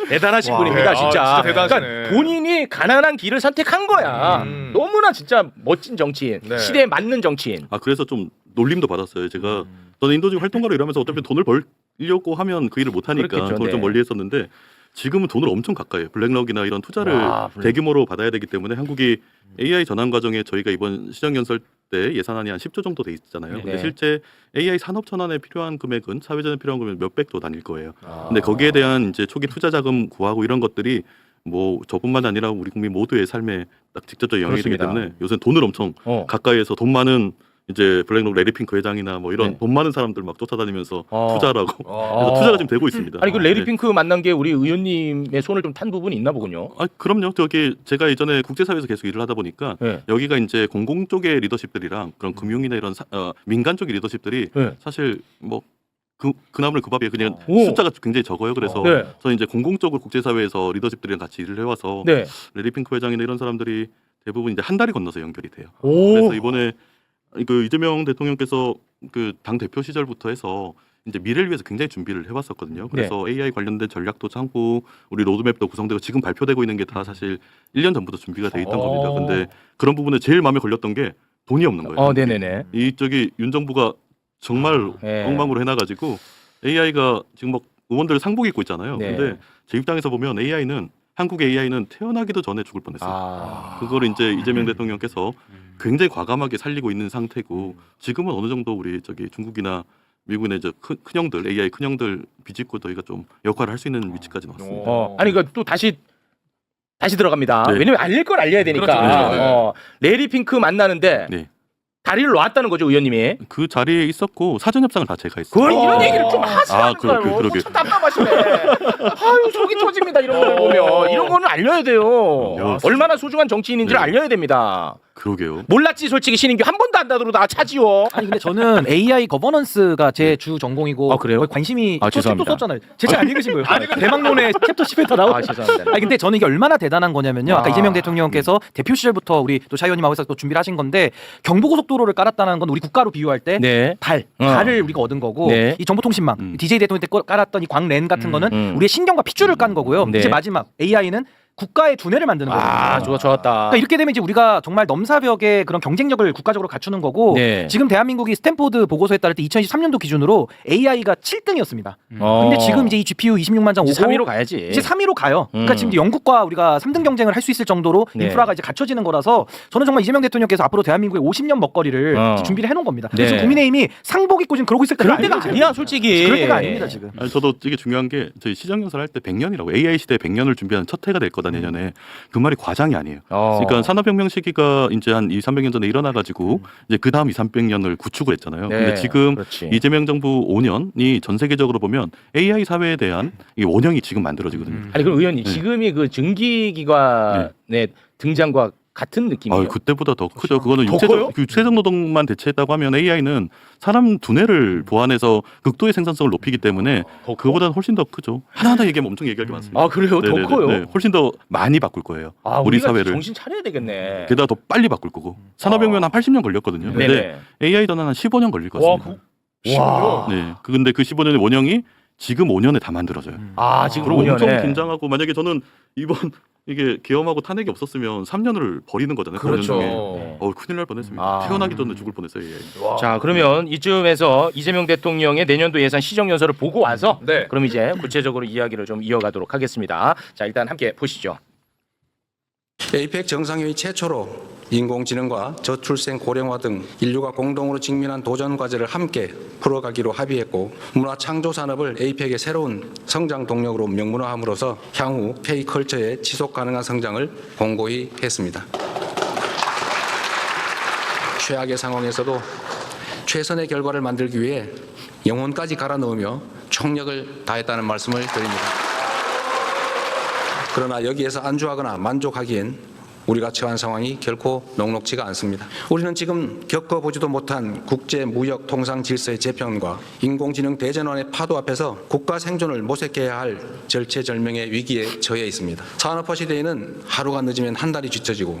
대단하신 와, 분입니다, 네. 진짜. 진짜 대단하시네. 그러니까 본인이 가난한 길을 선택한 거야. 너무나 진짜 멋진 정치인, 네. 시대에 맞는 정치인. 그래서 좀 놀림도 받았어요. 제가 저는 인도주의 활동가로 일하면서 어차피 돈을 벌려고 하면 그 일을 못 하니까 그렇겠죠, 돈을 좀 네. 멀리 했었는데 지금은 돈을 엄청 가까이 해요. 블랙럭이나 이런 투자를 와, 대규모로 받아야 되기 때문에 한국이 AI 전환 과정에 저희가 이번 시정연설 때 예산안이 한 10조 정도 돼 있잖아요. 네. 근데 실제 AI 산업 전환에 필요한 금액은 사회전에 필요한 금액 몇백도 다닐 거예요. 근데 거기에 대한 이제 초기 투자 자금 구하고 이런 것들이 뭐 저뿐만 아니라 우리 국민 모두의 삶에 딱 직접적 영향이 되기 그렇습니다. 때문에 요새 돈을 엄청 가까이에서 돈 많은 이제 블랙록 레리핑크 회장이나 뭐 이런 네. 돈 많은 사람들 막 쫓아다니면서 투자라고 그래서 투자가 지금 되고 있습니다. 아니 그 네. 레리핑크 만난 게 우리 의원님의 손을 좀 탄 부분이 있나 보군요. 아 그럼요. 저기 제가 예전에 국제사회에서 계속 일을 하다 보니까 네. 여기가 이제 공공 쪽의 리더십들이랑 그런 금융이나 이런 민간 쪽의 리더십들이 네. 사실 뭐 그나물 그 밥이에요. 그냥 오. 숫자가 굉장히 적어요. 그래서 네. 저는 이제 공공적으로 국제사회에서 리더십들이랑 같이 일을 해와서 네. 레리핑크 회장이나 이런 사람들이 대부분 이제 한 달이 건너서 연결이 돼요. 오. 그래서 이번에 그 이재명 대통령께서 그 당 대표 시절부터 해서 이제 미래를 위해서 굉장히 준비를 해왔었거든요. 그래서 AI 관련된 전략도 짜고 우리 로드맵도 구성되고 지금 발표되고 있는 게 다 사실 1년 전부터 준비가 돼 있던 겁니다. 근데 그런 부분에 제일 마음에 걸렸던 게 돈이 없는 거예요. 네네네. 이쪽이 윤 정부가 정말 네. 엉망으로 해놔가지고 AI가 지금 막 의원들 상복 입고 있잖아요. 네. 근데 제 입장에서 보면 AI는 한국 AI는 태어나기도 전에 죽을 뻔했어요. 그걸 이제 이재명 대통령께서 굉장히 과감하게 살리고 있는 상태고 지금은 어느 정도 우리 저기 중국이나 미국의 이제 큰형들 AI 큰형들 비집고 저희가 좀 역할을 할 수 있는 위치까지 나왔습니다. 아니 그 또 다시 들어갑니다. 네. 왜냐면 알릴 걸 알려야 되니까. 그렇죠. 레리 핑크 만나는데 네. 다리를 놨다는 거죠, 의원님이. 그 자리에 있었고 사전 협상을 다 제가 했어요. 그걸 이런 얘기를 좀 하시라니까요. 그러게. 참 답답하시네. 아유 속이 터집니다 이런 걸 보면. 이런 거는 알려야 돼요. 얼마나 소중한 정치인인지를 네. 알려야 됩니다. 그러게요. 몰랐지 솔직히 신인규 한 번도 안 다도록 나 차지요. 아니 근데 저는 AI 거버넌스가 제 주 전공이고 아, 그래요? 거의 관심이 아, 저 책도 죄송합니다. 썼잖아요. 제 책 안 읽으신 거예요? 대망론의 챕터 10에 다 나오고. 아 죄송합니다. 아니 근데 저는 이게 얼마나 대단한 거냐면요. 아까 이재명 대통령께서 대표 시절부터 우리 또 차 의원님하고 해서 또 준비를 하신 건데 경부고속도로를 깔았다는 건 우리 국가로 비유할 때 네. 달을 우리가 얻은 거고 네. 이 정보통신망 DJ 대통령 때 깔았던 이 광랜 같은 거는 우리의 신경과 핏줄을 깐 거고요. 네. 이제 마지막 AI는 국가의 두뇌를 만드는 거거든요. 좋았다. 그러니까 이렇게 되면 이제 우리가 정말 넘사벽의 그런 경쟁력을 국가적으로 갖추는 거고 네. 지금 대한민국이 스탠포드 보고서에 따를 때 2023년도 기준으로 AI가 7등이었습니다. 근데 지금 이제 이 GPU 26만 장 오고 3위로 가야지. 이제 3위로 가요. 그러니까 지금 영국과 우리가 3등 경쟁을 할 수 있을 정도로 네. 인프라가 이제 갖춰지는 거라서 저는 정말 이재명 대통령께서 앞으로 대한민국의 50년 먹거리를 이제 준비를 해놓은 겁니다. 네. 그래서 국민의힘이 상복 입고 지금 그러고 있을 그럴 때가 때가 아니야 솔직히. 그럴 때가 아닙니다 지금. 아니, 저도 이게 중요한 게 저희 시정연설 할 때 100년이라고 AI 시대 100년을 준비하는 첫 해가 될 거다 내년에 그 말이 과장이 아니에요. 그러니까 산업혁명 시기가 이제 한 200~300년 전에 일어나가지고 이제 그 다음 200~300년을 구축을 했잖아요. 네, 근데 지금 그렇지. 이재명 정부 5년이 전 세계적으로 보면 AI 사회에 대한 이 원형이 지금 만들어지거든요. 아니 그럼 의원님 지금이 그 증기기관의 등장과 같은 느낌이에요. 그때보다 더 크죠. 그거는 더 커요? 육체적 노동만 대체했다고 하면 AI는 사람 두뇌를 보완해서 극도의 생산성을 높이기 때문에 그거보다는 훨씬 더 크죠. 하나하나 얘기하면 엄청 얘기할 게 많습니다. 아 그래요? 네네네. 더 커요? 네, 훨씬 더 많이 바꿀 거예요. 우리 우리가 사회를. 정신 차려야 되겠네. 게다가 더 빨리 바꿀 거고. 산업혁명 한 80년 걸렸거든요. 근데 네네. AI 전환 한 15년 걸릴 것 같습니다. 와. 네. 근데 그 15년의 원형이 지금 5년에 다 만들어져요. 지금 그리고 엄청 5년에. 긴장하고 만약에 저는 이번 이게 계엄하고 탄핵이 없었으면 3년을 버리는 거잖아요. 그렇죠. 5년 중에. 큰일 날 뻔했습니다. 태어나기 전에 죽을 뻔했어요. AI. 자 그러면 이쯤에서 이재명 대통령의 내년도 예산 시정연설을 보고 와서 네. 그럼 이제 구체적으로 이야기를 좀 이어가도록 하겠습니다. 자 일단 함께 보시죠. 에이펙 정상회의 최초로 인공지능과 저출생 고령화 등 인류가 공동으로 직면한 도전 과제를 함께 풀어가기로 합의했고 문화창조산업을 에이펙의 새로운 성장 동력으로 명문화함으로써 향후 K컬처의 지속가능한 성장을 공고히 했습니다. 최악의 상황에서도 최선의 결과를 만들기 위해 영혼까지 갈아 넣으며 총력을 다했다는 말씀을 드립니다. 그러나 여기에서 안주하거나 만족하기엔 우리가 처한 상황이 결코 녹록지가 않습니다. 우리는 지금 겪어보지도 못한 국제 무역 통상 질서의 재편과 인공지능 대전환의 파도 앞에서 국가 생존을 모색해야 할 절체절명의 위기에 처해 있습니다. 산업화 시대에는 하루가 늦으면 한 달이 뒤처지고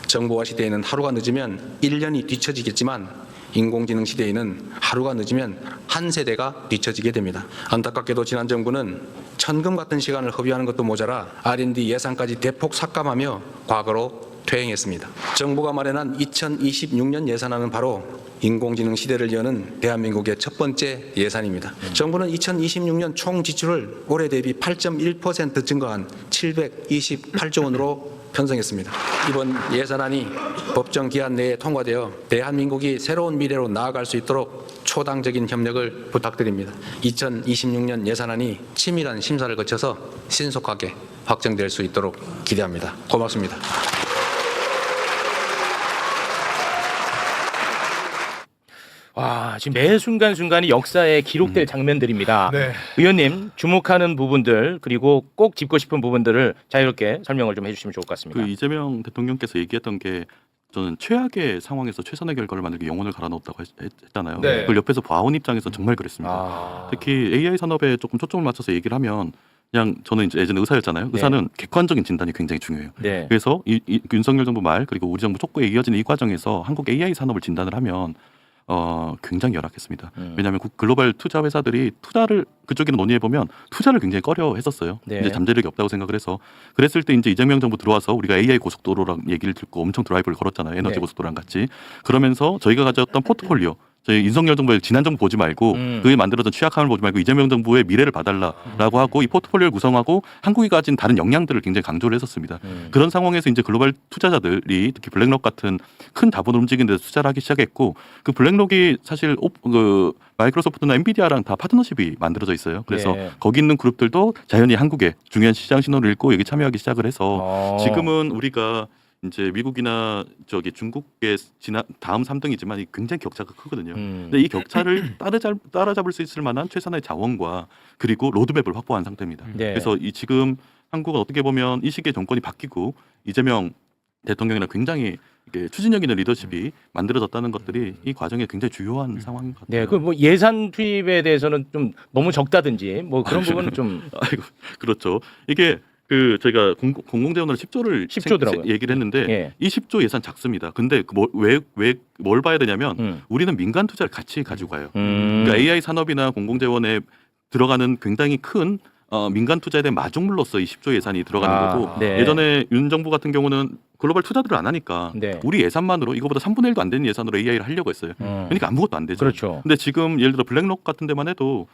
정보화 시대에는 하루가 늦으면 1년이 뒤처지겠지만 인공지능 시대에는 하루가 늦으면 한 세대가 뒤처지게 됩니다. 안타깝게도 지난 정부는 천금 같은 시간을 허비하는 것도 모자라 R&D 예산까지 대폭 삭감하며 과거로 퇴행했습니다. 정부가 마련한 2026년 예산안은 바로 인공지능 시대를 여는 대한민국의 첫 번째 예산입니다. 정부는 2026년 총 지출을 올해 대비 8.1% 증가한 728조 원으로 편성했습니다. 이번 예산안이 법정 기한 내에 통과되어 대한민국이 새로운 미래로 나아갈 수 있도록 초당적인 협력을 부탁드립니다. 2026년 예산안이 치밀한 심사를 거쳐서 신속하게 확정될 수 있도록 기대합니다. 고맙습니다. 와 지금 매 순간순간이 역사에 기록될 장면들입니다. 네. 의원님 주목하는 부분들 그리고 꼭 짚고 싶은 부분들을 자유롭게 설명을 좀 해주시면 좋을 것 같습니다. 그 이재명 대통령께서 얘기했던 게 저는 최악의 상황에서 최선의 결과를 만들기 영혼을 갈아 넣었다고 했잖아요. 네. 그걸 옆에서 봐온 입장에서 정말 그랬습니다. 특히 AI 산업에 조금 초점을 맞춰서 얘기를 하면 그냥 저는 이제 예전에 의사였잖아요. 의사는 객관적인 진단이 굉장히 중요해요. 네. 그래서 이 윤석열 정부 말 그리고 우리 정부 촉구에 이어지는 이 과정에서 한국 AI 산업을 진단을 하면 굉장히 열악했습니다. 왜냐하면 글로벌 투자 회사들이 투자를 그쪽에는 논의해 보면 투자를 굉장히 꺼려했었어요. 네. 이제 잠재력이 없다고 생각을 해서 그랬을 때 이제 이재명 정부 들어와서 우리가 AI 고속도로랑 얘기를 듣고 엄청 드라이브를 걸었잖아요. 에너지 네. 고속도로랑 같이 그러면서 저희가 가졌던 포트폴리오 저희 윤석열 정부의 지난 정부 보지 말고 그게 만들어진 취약함을 보지 말고 이재명 정부의 미래를 봐달라라고 하고 이 포트폴리오를 구성하고 한국이 가진 다른 역량들을 굉장히 강조를 했었습니다. 그런 상황에서 이제 글로벌 투자자들이 특히 블랙록 같은 큰 자본을 움직이는 데서 투자를 하기 시작했고 그 블랙록이 사실 그 마이크로소프트나 엔비디아랑 다 파트너십이 만들어져 있어요. 그래서 예. 거기 있는 그룹들도 자연히 한국의 중요한 시장 신호를 읽고 여기 참여하기 시작을 해서 지금은 우리가 이제 미국이나 저기 중국의 다음 3등이지만 굉장히 격차가 크거든요. 근데 이 격차를 따라잡을 수 있을 만한 최선의 자원과 그리고 로드맵을 확보한 상태입니다. 네. 그래서 이 지금 한국은 어떻게 보면 이 시기에 정권이 바뀌고 이재명 대통령이나 굉장히 이게 추진력 있는 리더십이 만들어졌다는 것들이 이 과정에 굉장히 주요한 상황인 것 같아요. 네, 그 뭐 예산 투입에 대해서는 좀 너무 적다든지 뭐 그런 부분은 좀 아이고 그렇죠. 이게 그 저희가 공공재원으로 10조를 10조더라고요. 얘기를 했는데 예. 이 10조 예산 작습니다. 근데 뭘 봐야 되냐면 우리는 민간 투자를 같이 가지고 가요. 그러니까 AI 산업이나 공공재원에 들어가는 굉장히 큰 민간 투자에 대한 마중물로서 이 10조 예산이 들어가는 거고 네. 예전에 윤 정부 같은 경우는 글로벌 투자들을 안 하니까 네. 우리 예산만으로 이거보다 3분의 1도 안 되는 예산으로 AI를 하려고 했어요. 그러니까 아무것도 안 되죠. 그렇죠. 근데 지금 예를 들어 블랙록 같은 데만 해도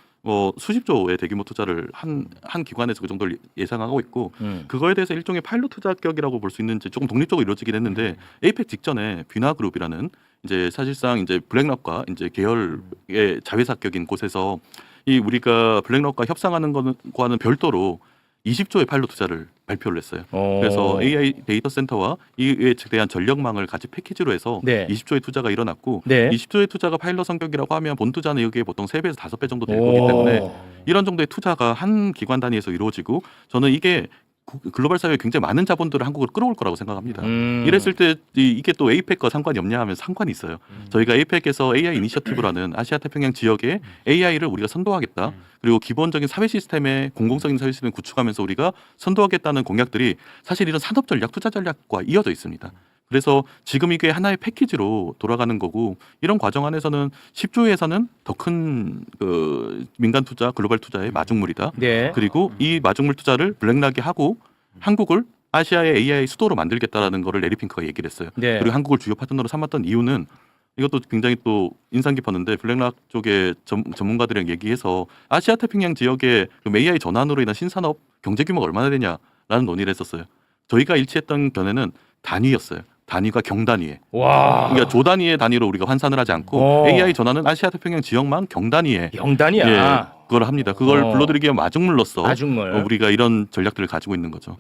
수십조의 대규모 투자를 한 기관에서 그 정도를 예상하고 있고 그거에 대해서 일종의 파일럿 투자격이라고 볼 수 있는지 조금 독립적으로 이루어지긴 했는데 에이펙 직전에 뷰나그룹이라는 이제 사실상 이제 블랙록과 이제 계열의 자회사격인 곳에서 이 우리가 블랙록과 협상하는 거와는 별도로 20조의 파일럿 투자를 발표를 했어요. 그래서 AI 데이터 센터와 이에 대한 전력망을 같이 패키지로 해서 네. 20조의 투자가 일어났고 네. 20조의 투자가 파일럿 성격이라고 하면 본 투자는 여기에 보통 3배에서 5배 정도 될 거기 때문에 이런 정도의 투자가 한 기관 단위에서 이루어지고 저는 이게 글로벌 사회에 굉장히 많은 자본들을 한국으로 끌어올 거라고 생각합니다. 이랬을 때 이게 또 에이펙과 상관이 없냐 하면 상관이 있어요. 저희가 에이펙에서 AI 이니셔티브라는 아시아 태평양 지역에 AI를 우리가 선도하겠다. 그리고 기본적인 사회 시스템의 공공적인 사회 시스템을 구축하면서 우리가 선도하겠다는 공약들이 사실 이런 산업 전략, 투자 전략과 이어져 있습니다. 그래서 지금 이게 하나의 패키지로 돌아가는 거고 이런 과정 안에서는 10조 예산은 더 큰 그 민간 투자, 글로벌 투자의 마중물이다. 네. 그리고 이 마중물 투자를 블랙락이 하고 한국을 아시아의 AI 수도로 만들겠다라는 거를 레리 핑크가 얘기를 했어요. 네. 그리고 한국을 주요 파트너로 삼았던 이유는 이것도 굉장히 또 인상 깊었는데 블랙락 쪽의 전문가들이랑 얘기해서 아시아 태평양 지역의 AI 전환으로 인한 신산업 경제 규모가 얼마나 되냐라는 논의를 했었어요. 저희가 일치했던 견해는 단위였어요. 단위가 경단위에. 와. 그러니까 조 단위의 단위로 우리가 환산을 하지 않고 AI 전환은 아시아 태평양 지역만 경단위에 영단이야. 예, 그걸 합니다. 그걸 불러들이기 위한 마중물로서 마중물. 우리가 이런 전략들을 가지고 있는 거죠.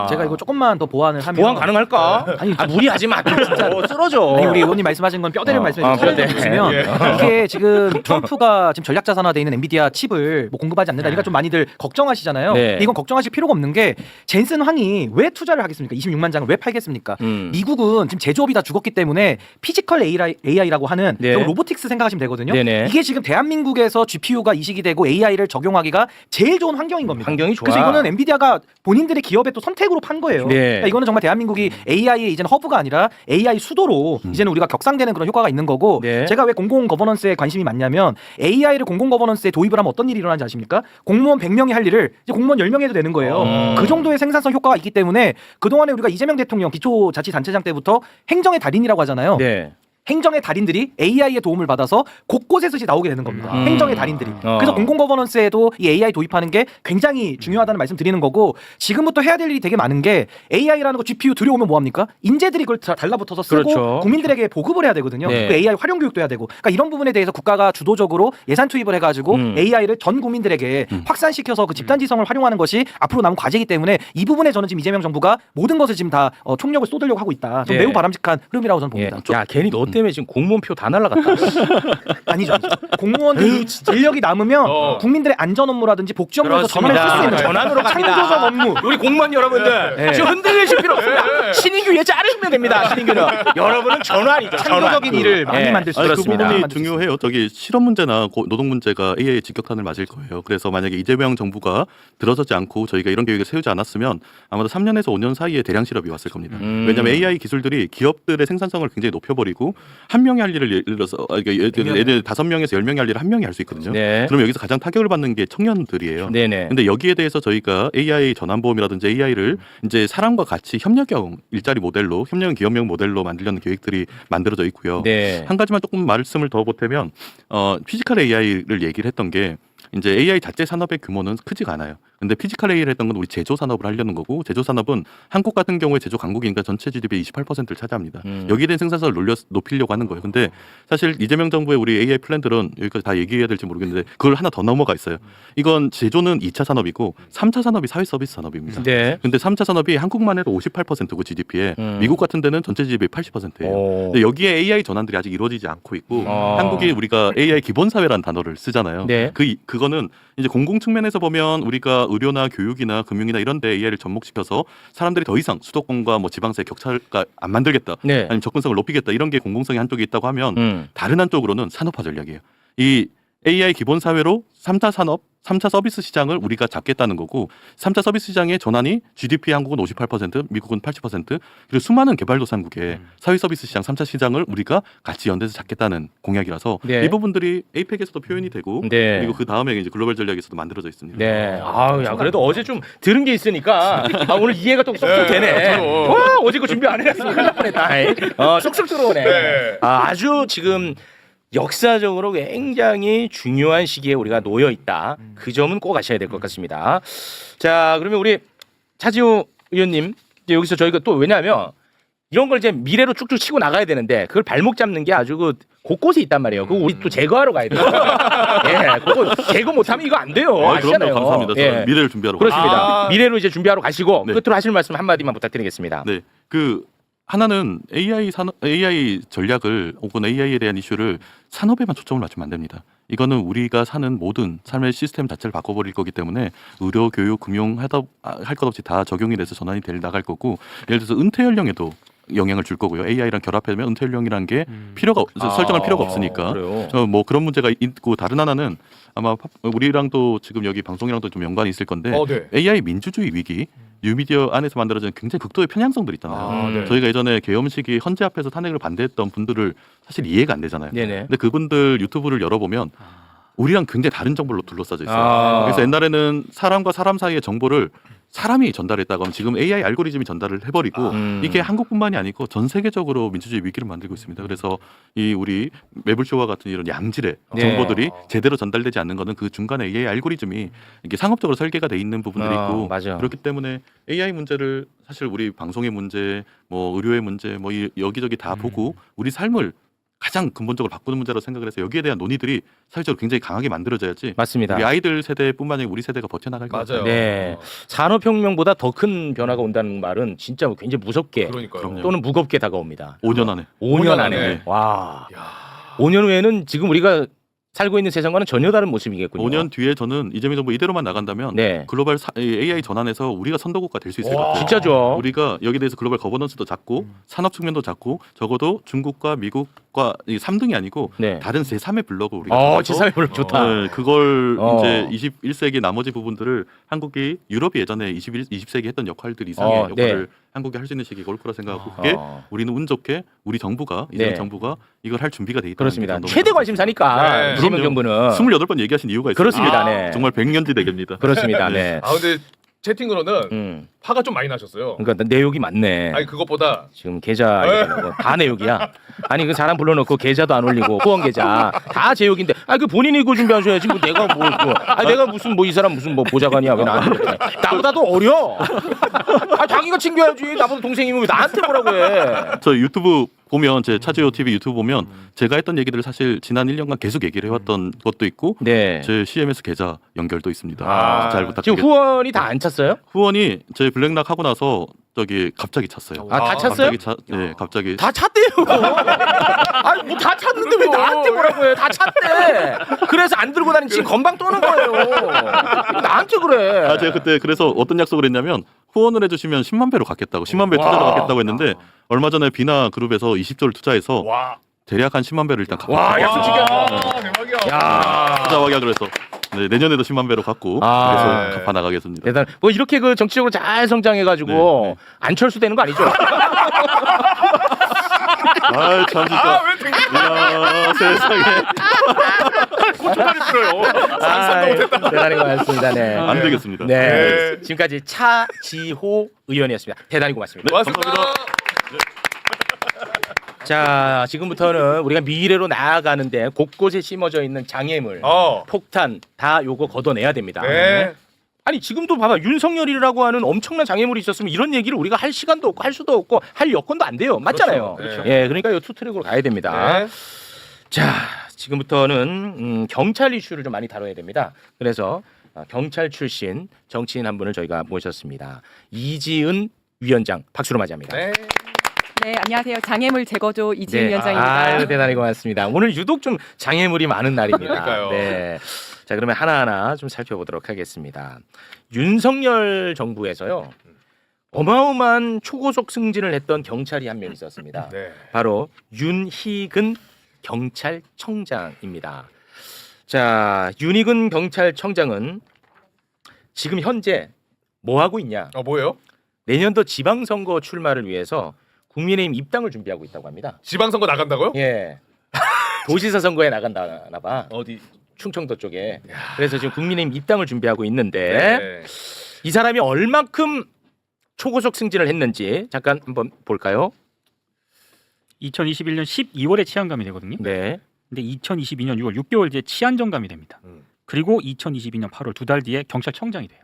제가 이거 조금만 더 보완을 하면 보완 가능할까? 아니, 무리하지 마. 진짜 쓰러져. 아니, 우리 의원님 말씀하신 건 뼈대를 말씀해 뼈대. 주시면 이게 지금 트럼프가 지금 전략 자산화돼 있는 엔비디아 칩을 뭐 공급하지 않는다. 이거 좀 많이들 걱정하시잖아요. 네. 근데 이건 걱정하실 필요가 없는 게 젠슨 황이 왜 투자를 하겠습니까? 26만 장을 왜 팔겠습니까? 미국은 지금 제조업이 다 죽었기 때문에 피지컬 AI라고 하는 네. 로보틱스 생각하시면 되거든요. 네네. 이게 지금 대한민국에서 GPU가 이식이 되고 AI를 적용하기가 대한민국이가 제일 좋은 환경인 겁니다. 환경이 좋아. 그래서 이거는 엔비디아가 본인들의 기업의 또 선택으로 판 거예요. 네. 그러니까 이거는 정말 대한민국이 AI의 이제는 허브가 아니라 AI 수도로 이제는 우리가 격상되는 그런 효과가 있는 거고 네. 제가 왜 공공 거버넌스에 관심이 많냐면 AI를 공공 거버넌스에 도입을 하면 어떤 일이 일어나는지 아십니까? 공무원 100명이 할 일을 이제 공무원 10명이 해도 되는 거예요. 그 정도의 생산성 효과가 있기 때문에 그동안에 우리가 이재명 대통령 기초자치단체장 때부터 행정의 달인이라고 하잖아요. 네. 행정의 달인들이 AI의 도움을 받아서 곳곳에서 나오게 되는 겁니다. 행정의 달인들이. 그래서 공공 거버넌스에도 이 AI 도입하는 게 굉장히 중요하다는 말씀 드리는 거고 지금부터 해야 될 일이 되게 많은 게 AI라는 거 GPU 들여오면 뭐합니까? 인재들이 그걸 달라붙어서 쓰고 그렇죠. 국민들에게 보급을 해야 되거든요. 네. 그 AI 활용 교육도 해야 되고 그러니까 이런 부분에 대해서 국가가 주도적으로 예산 투입을 해가지고 AI를 전 국민들에게 확산시켜서 그 집단지성을 활용하는 것이 앞으로 남은 과제이기 때문에 이 부분에 저는 지금 이재명 정부가 모든 것을 지금 다 총력을 쏟으려고 하고 있다. 좀 네. 매우 바람직한 흐름이라고 저는 예. 봅니다. 야 괜히 너 때문에 지금 공무원표 다 날라갔다. 아니죠. 공무원들이 인력이 남으면 국민들의 안전 업무라든지 복지 업무에서 전환을 쓸 수 있는 전환으로 갑니다. 창조적 업무. 우리 공무원 여러분들 네. 지금 흔들리실 필요 없습니다. 신인규 예자 자르시면 됩니다. 신인규는 여러분은 전환이죠. 창조적인 일을 많이 만들 수 그 있습니다. 부분이 중요해요. 저기 실업 문제나 노동 문제가 AI의 직격탄을 맞을 거예요. 그래서 만약에 이재명 정부가 들어서지 않고 저희가 이런 계획을 세우지 않았으면 아마도 3년에서 5년 사이에 대량 실업이 왔을 겁니다. 왜냐하면 AI 기술들이 기업들의 생산성을 굉장히 높여버리고 한 명이 할 일을 예를 들어서 예를 5명에서 10명이 할 일을 한 명이 할 수 있거든요. 네. 그럼 여기서 가장 타격을 받는 게 청년들이에요. 네네. 근데 여기에 대해서 저희가 AI 전환보험이라든지 AI를 이제 사람과 같이 협력형 일자리 모델로 협력형 기업형 모델로 만들려는 계획들이 만들어져 있고요. 네. 한 가지만 조금 말씀을 더 보태면 피지컬 AI를 얘기를 했던 게 이제 AI 자체 산업의 규모는 크지가 않아요. 근데 피지컬 AI를 했던 건 우리 제조 산업을 하려는 거고 제조 산업은 한국 같은 경우에 제조 강국이니까 전체 GDP의 28%를 차지합니다. 여기에 대한 생산성을 높이려고 하는 거예요. 근데 사실 이재명 정부의 우리 AI 플랜들은 여기까지 다 얘기해야 될지 모르겠는데 그걸 하나 더 넘어가 있어요. 이건 제조는 2차 산업이고 3차 산업이 사회 서비스 산업입니다. 네. 근데 3차 산업이 한국만 해도 58%고 GDP에 미국 같은 데는 전체 GDP의 80%예요. 근데 여기에 AI 전환들이 아직 이루어지지 않고 있고 한국이 우리가 AI 기본 사회라는 단어를 쓰잖아요. 네. 그거는 이제 공공 측면에서 보면 우리가 의료나 교육이나 금융이나 이런 데 AI를 접목시켜서 사람들이 더 이상 수도권과 뭐 지방사의 격차가 안 만들겠다. 네. 아니면 접근성을 높이겠다. 이런 게 공공성이 한쪽에 있다고 하면 다른 한쪽으로는 산업화 전략이에요. 이 AI 기본 사회로 3차 산업, 3차 서비스 시장을 우리가 잡겠다는 거고 3차 서비스 시장의 전환이 GDP 한국은 58%, 미국은 80% 그리고 수많은 개발도상국의 사회 서비스 시장 3차 시장을 우리가 같이 연대해서 잡겠다는 공약이라서 네. 이 부분들이 APEC에서도 표현이 되고 네. 그리고 그 다음에 이제 글로벌 전략에서도 만들어져 있습니다. 네. 아우, 야, 그래도 어제 좀 들은 게 있으니까 오늘 이해가 또 쏙쏙 되네. 와, 어제 그 준비 안 해놨으면 큰일 날 뻔했다. 쏙쏙 들어오네. 아주 지금 역사적으로 굉장히 중요한 시기에 우리가 놓여 있다. 그 점은 꼭 아셔야 될 것 같습니다. 자, 그러면 우리 차지호 의원님 이제 여기서 저희가 또 왜냐하면 이런 걸 이제 미래로 쭉쭉 치고 나가야 되는데 그걸 발목 잡는 게 아주 그 곳곳에 있단 말이에요. 그거 우리 또 제거하러 가야 돼요. 예, 그거 제거 못하면 이거 안 돼요. 그럼요, 아시잖아요. 감사합니다. 예. 저는 미래를 준비하러 그렇습니다. 미래로 이제 준비하러 가시고 네. 끝으로 하실 말씀 한마디만 부탁드리겠습니다. 네, 그 하나는 AI 전략을 혹은 AI에 대한 이슈를 산업에만 초점을 맞추면 안 됩니다. 이거는 우리가 사는 모든 삶의 시스템 자체를 바꿔버릴 거기 때문에 의료, 교육, 금융 할 것 없이 다 적용이 돼서 전환이 나갈 거고 예를 들어서 은퇴 연령에도 영향을 줄 거고요. AI랑 결합하면 은퇴 연령이란 게 설정할 필요가 없으니까. 뭐 그런 문제가 있고 다른 하나는 아마 우리랑도 지금 여기 방송이랑도 좀 연관이 있을 건데 네. AI 민주주의 위기 뉴미디어 안에서 만들어진 굉장히 극도의 편향성들 있잖아요. 네. 저희가 예전에 계엄 시기 헌재 앞에서 탄핵을 반대했던 분들을 사실 이해가 안 되잖아요. 네네. 근데 그분들 유튜브를 열어보면 우리랑 굉장히 다른 정보로 둘러싸져 있어요. 그래서 옛날에는 사람과 사람 사이의 정보를 사람이 전달했다고 하면 지금 AI 알고리즘이 전달을 해버리고 이게 한국뿐만이 아니고 전 세계적으로 민주주의 위기를 만들고 있습니다. 그래서 이 우리 매불쇼와 같은 이런 양질의 네. 정보들이 제대로 전달되지 않는 것은 그 중간에 AI 알고리즘이 이게 상업적으로 설계가 돼 있는 부분들이 있고 맞아. 그렇기 때문에 AI 문제를 사실 우리 방송의 문제, 뭐 의료의 문제, 뭐 여기저기 다 보고 우리 삶을 가장 근본적으로 바꾸는 문제라고 생각을 해서 여기에 대한 논의들이 사회적으로 굉장히 강하게 만들어져야지 맞습니다. 우리 아이들 세대뿐만 아니라 우리 세대가 버텨나갈 것 같아요. 네. 산업혁명보다 더 큰 변화가 온다는 말은 진짜 굉장히 무섭게 그러니까요. 또는 무겁게 다가옵니다. 5년 안에. 5년 안에. 안에. 와. 5년 후에는 지금 우리가 살고 있는 세상과는 전혀 다른 모습이겠군요. 5년 뒤에 저는 이재명 정부 이대로만 나간다면 네. 글로벌 AI 전환에서 우리가 선도국가 될 수 있을 것 같아요. 진짜죠. 우리가 여기에 대해서 글로벌 거버넌스도 잡고 산업 측면도 잡고 적어도 중국과 미국과 3등이 아니고 네. 다른 제3의 블록을 우리가 제3의 블록 좋다. 네, 그걸 어. 이제 21세기 나머지 부분들을 한국이 유럽이 예전에 20세기 했던 역할들 이상의 네. 역할을 한국이 할 수 있는 시기가 올 거라 생각하고 그게 우리는 운 좋게 우리 정부가 이재명 네. 정부가 이걸 할 준비가 돼 있다는 그렇습니다. 게 너무 최대 관심사니까 네. 이재명 정부는 28번 얘기하신 이유가 있어요. 그렇습니다. 네. 정말 백년지 대계입니다. 그렇습니다. 네. 아 근데 채팅으로는 화가 좀 많이 나셨어요. 그러니까 내욕이 많네. 아니 그것보다 지금 계좌 얘기하고 다 내욕이야. 아니 그 사람 불러놓고 계좌도 안 올리고 후원 계좌 다 제 욕인데 그 본인이 그거 준비하셔야지 뭐 내가 뭐 내가 무슨 뭐 이 사람 무슨 뭐 보좌관이야 왜 나한테 그래. 나보다도 어려. 자기가 챙겨야지. 나보다 동생이면 왜 나한테 뭐라고 해. 저 유튜브 보면 제 차지호 TV 유튜브 보면 제가 했던 얘기들을 사실 지난 1년간 계속 얘기를 해왔던 것도 있고 네. 제 CMS 계좌 연결도 있습니다. 잘 부탁드립니다. 지금 후원이 다 안 찼어요? 후원이 제 블랙락 하고 나서 저기 갑자기 찼어요. 다 찼어요? 네, 갑자기. 다 찼대요. 아니 뭐 다 찼는데 왜 나한테 뭐라고 해? 다 찼대. 그래서 안 들고 다니는 지금 건방 떠는 거예요. 나한테 그래. 제가 그때 그래서 어떤 약속을 했냐면 후원을 해주시면 10만 배로 갚겠다고 10만 배 투자로 갚겠다고 했는데 얼마 전에 비나 그룹에서 20조를 투자해서 대략 한 10만 배를 일단 갚았어요. 와, 약속 지켰어. 대박이야. 야. 투자하기가 그래서 네, 내년에도 10만 배로 갚고 계속 갚아 나가겠습니다. 대단. 뭐 이렇게 그 정치적으로 잘 성장해가지고 안철수 되는 거 아니죠? 아, 참 진짜. 이야, 세상에. 고통까지 들어요. 상상도 못했다. 대단히 고맙습니다. 네. 안 되겠습니다. 네. 지금까지 차지호 의원이었습니다. 대단히 고맙습니다. 고맙습니다. 자, 지금부터는 우리가 미래로 나아가는데 곳곳에 심어져 있는 장애물, 폭탄 다 요거 걷어내야 됩니다. 네. 아니 지금도 봐봐 윤석열이라고 하는 엄청난 장애물이 있었으면 이런 얘기를 우리가 할 시간도 없고 할 수도 없고 할 여건도 안 돼요. 맞잖아요. 그렇죠. 예, 그러니까 이 투트랙으로 가야 됩니다. 네. 자, 지금부터는 경찰 이슈를 좀 많이 다뤄야 됩니다. 그래서 경찰 출신 정치인 한 분을 저희가 모셨습니다. 이지은 위원장 박수로 맞이합니다. 네. 네, 안녕하세요. 장애물 제거조 이지은 위원장입니다. 아유, 대단히 고맙습니다. 오늘 유독 좀 장애물이 많은 날입니다. 그러니까요. 네. 자, 그러면 하나하나 좀 살펴보도록 하겠습니다. 윤석열 정부에서요. 어마어마한 초고속 승진을 했던 경찰이 한 명 있었습니다. 네. 바로 윤희근 경찰청장입니다. 자, 윤희근 경찰청장은 지금 현재 뭐 하고 있냐? 뭐예요? 내년도 지방선거 출마를 위해서 국민의힘 입당을 준비하고 있다고 합니다. 지방선거 나간다고요? 예. 도지사 선거에 나간다나 봐. 어디? 충청도 쪽에. 그래서 지금 국민의힘 입당을 준비하고 있는데 네. 이 사람이 얼만큼 초고속 승진을 했는지 잠깐 한번 볼까요? 2021년 12월에 치안감이 되거든요. 네. 근데 2022년 6월 6개월 뒤에 치안정감이 됩니다. 그리고 2022년 8월 2달 뒤에 경찰청장이 돼요.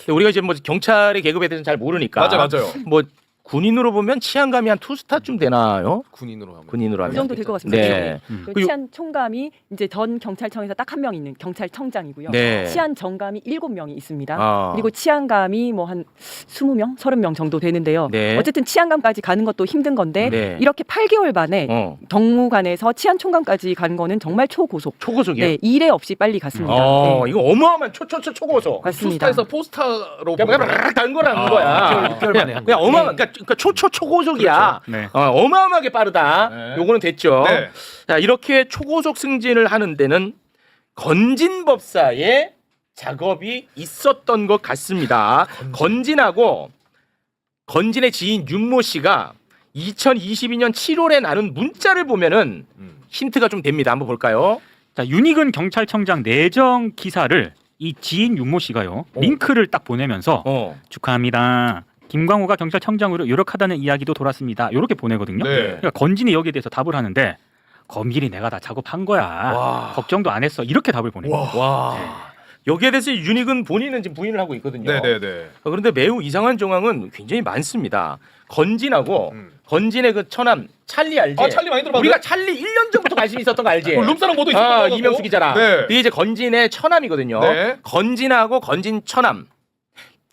근데 우리가 이제 뭐 경찰의 계급에 대해서는 잘 모르니까. 맞아요. 뭐 군인으로 보면 치안감이 한 2스타쯤 되나요? 군인으로 하면. 군인으로 하면. 그 정도 될 것 같습니다. 네. 그 치안 총감이 이제 전 경찰청에서 딱 한 명 있는 경찰청장이고요. 네. 치안 정감이 7명이 있습니다. 아. 그리고 치안감이 뭐 한 20명, 30명 정도 되는데요. 네. 어쨌든 치안감까지 가는 것도 힘든 건데 네. 이렇게 8개월 만에 경무관에서 치안 총감까지 간 거는 정말 초고속. 초고속이요? 네, 이래 없이 빨리 갔습니다. 네. 이거 어마어마한 초고속. 맞습니다. 투스타에서 포스타로 그냥 다른 거라는 거야. 6개월 만에 한 그냥 거예요. 어마어마한 그러니까 초고속이야. 네. 어마어마하게 빠르다. 네. 요거는 됐죠. 네. 자, 이렇게 초고속 승진을 하는 데는 건진법사의 작업이 있었던 것 같습니다. 건진하고 건진의 지인 윤모 씨가 2022년 7월에 나눈 문자를 보면은 힌트가 좀 됩니다. 한번 볼까요? 자, 윤희근 경찰청장 내정 기사를 이 지인 윤모 씨가요. 링크를 딱 보내면서 축하합니다. 김광호가 경찰청장으로 유력하다는 이야기도 돌았습니다. 이렇게 보내거든요. 네. 그러니까 건진이 여기에 대해서 답을 하는데 검일이 내가 다 작업한 거야. 걱정도 안 했어. 이렇게 답을 보냅니다. 와. 여기에 대해서 윤희근 본인은 지금 부인을 하고 있거든요. 네네네. 그런데 매우 이상한 정황은 굉장히 많습니다. 건진하고 건진의 그 처남 찰리 알지? 찰리 많이 들어봤는데? 우리가 찰리 1년 전부터 관심 있었던 거 알지? 룸사랑 모두 있었던 거고. 이명수 기자랑. 네. 그게 이제 건진의 처남이거든요. 네. 건진하고 건진 처남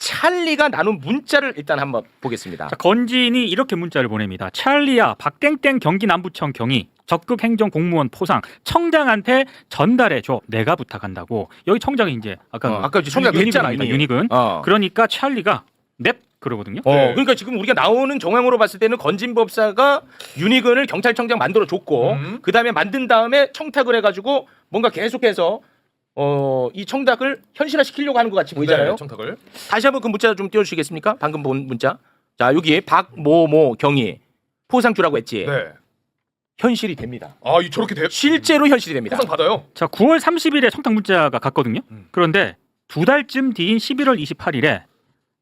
찰리가 나눈 문자를 일단 한번 보겠습니다. 자, 건진이 이렇게 문자를 보냅니다. 찰리야, 박땡땡 경기 남부청 경위 적극 행정 공무원 포상 청장한테 전달해 줘. 내가 부탁한다고. 여기 청장이 이제 아까 이제 청장 했잖아, 이미. 윤희근. 그러니까 찰리가 넵 그러거든요. 그러니까 지금 우리가 나오는 정황으로 봤을 때는 건진법사가 윤희근을 경찰청장 만들어 줬고 그 다음에 만든 다음에 청탁을 해가지고 뭔가 계속해서 이 청탁을 현실화시키려고 하는 것 같이 보이잖아요. 네, 청탁을. 다시 한번 그 문자 좀 띄워주시겠습니까? 방금 본 문자. 자, 여기 박모모 경위 포상 주라고 했지. 네. 현실이 됩니다. 이 저렇게 돼요? 실제로 현실이 됩니다. 포상 받아요? 자, 9월 30일에 청탁 문자가 갔거든요. 그런데 2달쯤 뒤인 11월 28일에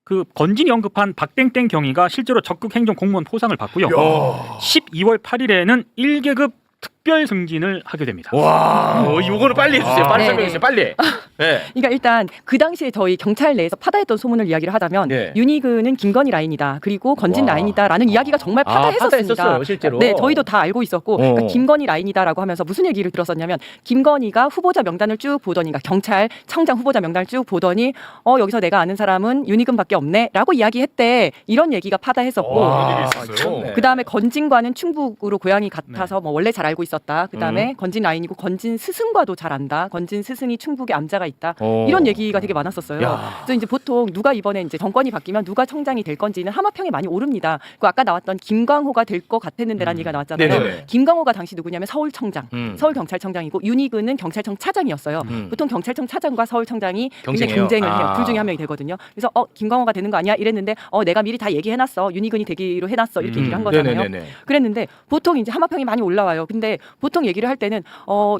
그 건진이 언급한 박땡땡 경위가 실제로 적극 행정 공무원 포상을 받고요. 12월 8일에는 1계급 특별 승진을 하게 됩니다. 와, 이거는 빨리 해주세요. 빨리 네. 설명해 주세요. 빨리. 네. 그러니까 일단 그 당시에 저희 경찰 내에서 파다했던 소문을 이야기를 하자면 네. 윤희근은 김건희 라인이다. 그리고 건진 라인이다라는 이야기가 정말 파다했었습니다. 파다했었어요, 실제로. 네, 저희도 다 알고 있었고 그러니까 김건희 라인이다라고 하면서 무슨 얘기를 들었었냐면 김건희가 후보자 명단을 쭉 보더니 그러니까 경찰청장 후보자 명단을 쭉 보더니 여기서 내가 아는 사람은 윤희근밖에 없네라고 이야기했대. 이런 얘기가 파다했었고 그런 일이 있었어요. 네. 그다음에 건진과는 충북으로 고향이 같아서 뭐 원래 잘 알고 있었다. 있었다. 그다음에 건진 라인이고 건진 스승과도 잘 안다. 건진 스승이 충북에 암자가 있다. 어. 이런 얘기가 되게 많았었어요. 야. 그래서 이제 보통 누가 이번에 이제 정권이 바뀌면 누가 청장이 될 건지는 하마평에 많이 오릅니다. 그 아까 나왔던 김광호가 될 것 같았는데라는 얘기가 나왔잖아요. 네네. 김광호가 당시 누구냐면 서울청장, 서울경찰청장이고 윤희근은 경찰청 차장이었어요. 음. 보통 경찰청 차장과 서울청장이 굉장히 경쟁해요. 경쟁을 해요. 아. 둘 중에 한 명이 되거든요. 그래서 김광호가 되는 거 아니야? 이랬는데 내가 미리 다 얘기해놨어. 윤희근이 되기로 해놨어. 이렇게 얘기를 한 거잖아요. 네네네네. 그랬는데 보통 이제 하마평이 많이 올라와요. 근데 보통 얘기를 할 때는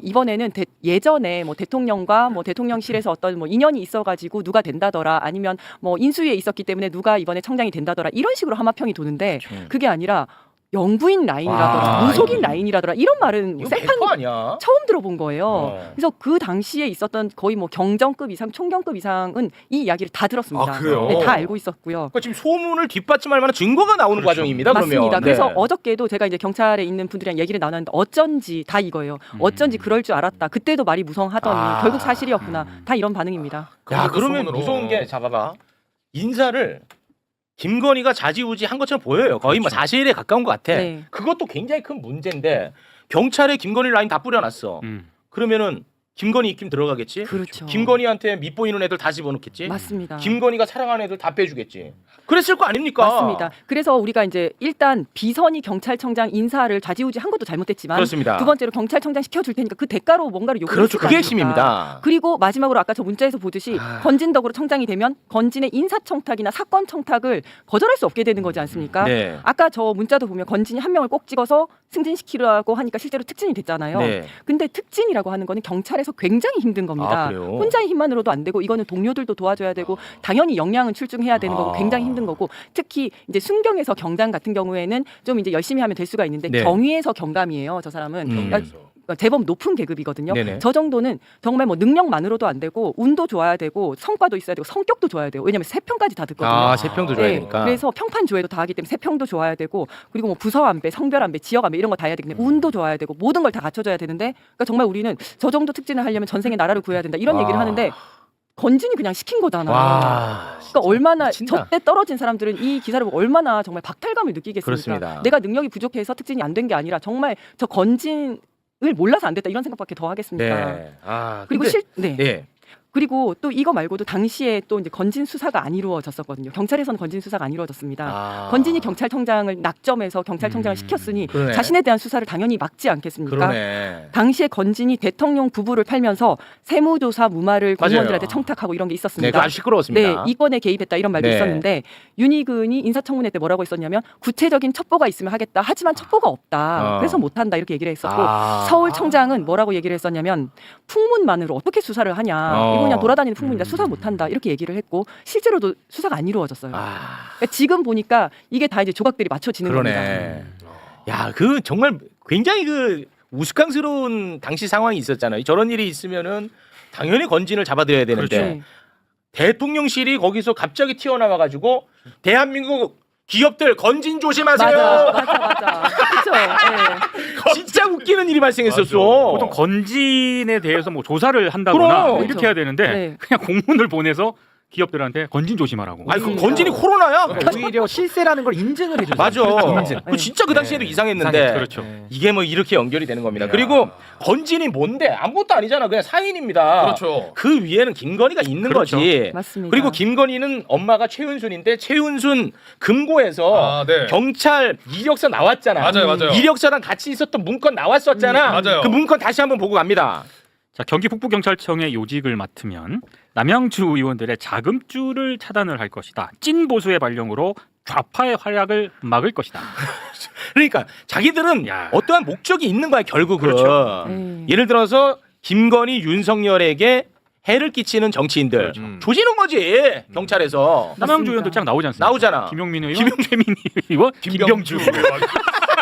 이번에는 예전에 뭐 대통령과 뭐 대통령실에서 어떤 뭐 인연이 있어가지고 누가 된다더라, 아니면 뭐 인수위에 있었기 때문에 누가 이번에 청장이 된다더라, 이런 식으로 하마평이 도는데 그게 아니라 영부인 라인이라더라, 와, 무속인 라인이라더라, 이런 말은 이거 생판 100% 아니야? 처음 들어본 거예요. 어. 그래서 그 당시에 있었던 거의 뭐 경정급 이상, 총경급 이상은 이 이야기를 다 들었습니다. 아, 그래요? 네, 다 알고 있었고요. 그러니까 지금 소문을 뒷받침할 만한 증거가 나오는 과정입니다. 맞습니다. 그러면. 그래서 네. 어저께도 제가 이제 경찰에 있는 분들이랑 얘기를 나눴는데 어쩐지 다 이거예요. 어쩐지 그럴 줄 알았다. 그때도 말이 무성하더니 결국 사실이었구나. 다 이런 반응입니다. 야, 그러면 소문으로. 무서운 게 잡아봐. 인사를 김건희가 자지우지 한 것처럼 보여요. 거의 뭐 사실에 가까운 것 같아. 네. 그것도 굉장히 큰 문제인데 경찰에 김건희 라인 다 뿌려놨어. 그러면은 김건희 입김 들어가겠지. 그렇죠. 김건희한테 밑보이는 애들 다 집어넣겠지. 맞습니다. 김건희가 사랑하는 애들 다 빼주겠지. 그랬을 거 아닙니까? 맞습니다. 그래서 우리가 이제 일단 비선이 경찰청장 인사를 좌지우지 한 것도 잘못됐지만 그렇습니다. 두 번째로 경찰청장 시켜줄 테니까 그 대가로 뭔가를 요구했을 그렇죠. 거 그게 아닙니까? 핵심입니다. 그리고 마지막으로 아까 저 문자에서 보듯이 건진덕으로 청장이 되면 건진의 인사청탁이나 사건청탁을 거절할 수 없게 되는 거지 않습니까? 네. 아까 저 문자도 보면 건진이 한 명을 꼭 찍어서 승진시키려고 하니까 실제로 특진이 됐잖아요. 네. 근데 특진이라고 하는 거는 경찰에서 굉장히 힘든 겁니다. 아, 그래요? 혼자의 힘만으로도 안 되고 이거는 동료들도 도와줘야 되고 당연히 역량은 출중해야 되는 거고 굉장히 힘든 거고 특히 이제 순경에서 경장 같은 경우에는 좀 이제 열심히 하면 될 수가 있는데 네. 경위에서 경감이에요. 저 사람은. 그러니까 제법 높은 계급이거든요. 네네. 저 정도는 정말 뭐 능력만으로도 안 되고 운도 좋아야 되고 성과도 있어야 되고 성격도 좋아야 돼요. 왜냐하면 세 평까지 다 듣거든요. 아, 세 평도 줘야 되니까. 그래서 평판 조회도 다 하기 때문에 세 평도 좋아야 되고 그리고 뭐 부서 안배, 성별 안배, 지역 안배 이런 거 다 해야 되기 때문에 운도 좋아야 되고 모든 걸 다 갖춰줘야 되는데 그러니까 정말 우리는 저 정도 특진을 하려면 전생에 나라를 구해야 된다 이런 얘기를 하는데 건진이 그냥 시킨 거잖아요. 와, 그러니까 얼마나 미친다. 저때 떨어진 사람들은 이 기사를 보고 얼마나 정말 박탈감을 느끼겠습니까? 그렇습니다. 내가 능력이 부족해서 특진이 안 된 게 아니라 정말 저 건진을 몰라서 안 됐다 이런 생각밖에 더 하겠습니까? 네. 아, 그리고 근데- 네. 네. 그리고 또 이거 말고도 당시에 또 이제 건진 수사가 안 이루어졌었거든요. 경찰에서는 건진 수사가 안 이루어졌습니다. 아. 건진이 경찰청장을 낙점해서 경찰청장을 시켰으니 그러네. 자신에 대한 수사를 당연히 막지 않겠습니까? 그러네. 당시에 건진이 대통령 부부를 팔면서 세무조사 무마를 맞아요. 공무원들한테 청탁하고 이런 게 네, 있었습니다. 그거 아주 시끄러웠습니다. 네, 이권에 개입했다 이런 말도 네. 있었는데 윤희근이 인사청문회 때 뭐라고 했었냐면 구체적인 첩보가 있으면 하겠다. 하지만 첩보가 없다. 그래서 못한다 이렇게 얘기를 했었고 서울청장은 뭐라고 얘기를 했었냐면 풍문만으로 어떻게 수사를 하냐. 이거 그냥 돌아다니는 풍문이다. 수사 못한다 이렇게 얘기를 했고 실제로도 수사가 안 이루어졌어요. 그러니까 지금 보니까 이게 다 이제 조각들이 맞춰지는 겁니다. 그러네. 야, 그 정말 굉장히 그 우스꽝스러운 당시 상황이 있었잖아요. 저런 일이 있으면은 당연히 건진을 잡아들여야 되는데 그렇죠. 대통령실이 거기서 갑자기 튀어나와 가지고 대한민국 기업들 건진 조심하세요. 맞아. 그렇죠. 네. 진짜 웃기는 일이 발생했었어. 보통 건진에 대해서 뭐 조사를 한다거나 그럼. 뭐 이렇게 해야 되는데 네. 그냥 공문을 보내서 기업들한테 건진 조심하라고. 아니 그 건진이 코로나야. 오히려 실세라는 걸 인증을 해주죠. 맞아. 인증. 그 진짜 그 당시에도 이상했는데 그렇죠. 이게 뭐 이렇게 연결이 되는 겁니다. 그리고 건진이 뭔데 아무것도 아니잖아. 그냥 사인입니다. 그렇죠. 그 위에는 김건희가 있는 그렇죠. 거지. 맞습니다. 그리고 김건희는 엄마가 최은순인데 최은순 금고에서 네. 경찰 이력서 나왔잖아. 맞아요. 이력서랑 같이 있었던 문건 나왔었잖아. 맞아요. 그 문건 다시 한번 보고 갑니다. 자, 경기 북부경찰청의 요직을 맡으면 남양주 의원들의 자금줄을 차단을 할 것이다. 찐 보수의 발령으로 좌파의 활약을 막을 것이다. 그러니까 자기들은 야. 어떠한 목적이 있는 거야 결국은. 그렇죠. 네. 예를 들어서 김건희, 윤석열에게 해를 끼치는 정치인들 조지는 거지 경찰에서. 남양주 의원도 쫙 나오지 않습니까? 나오잖아. 김용민 의원, 최민희 의원, 김병주.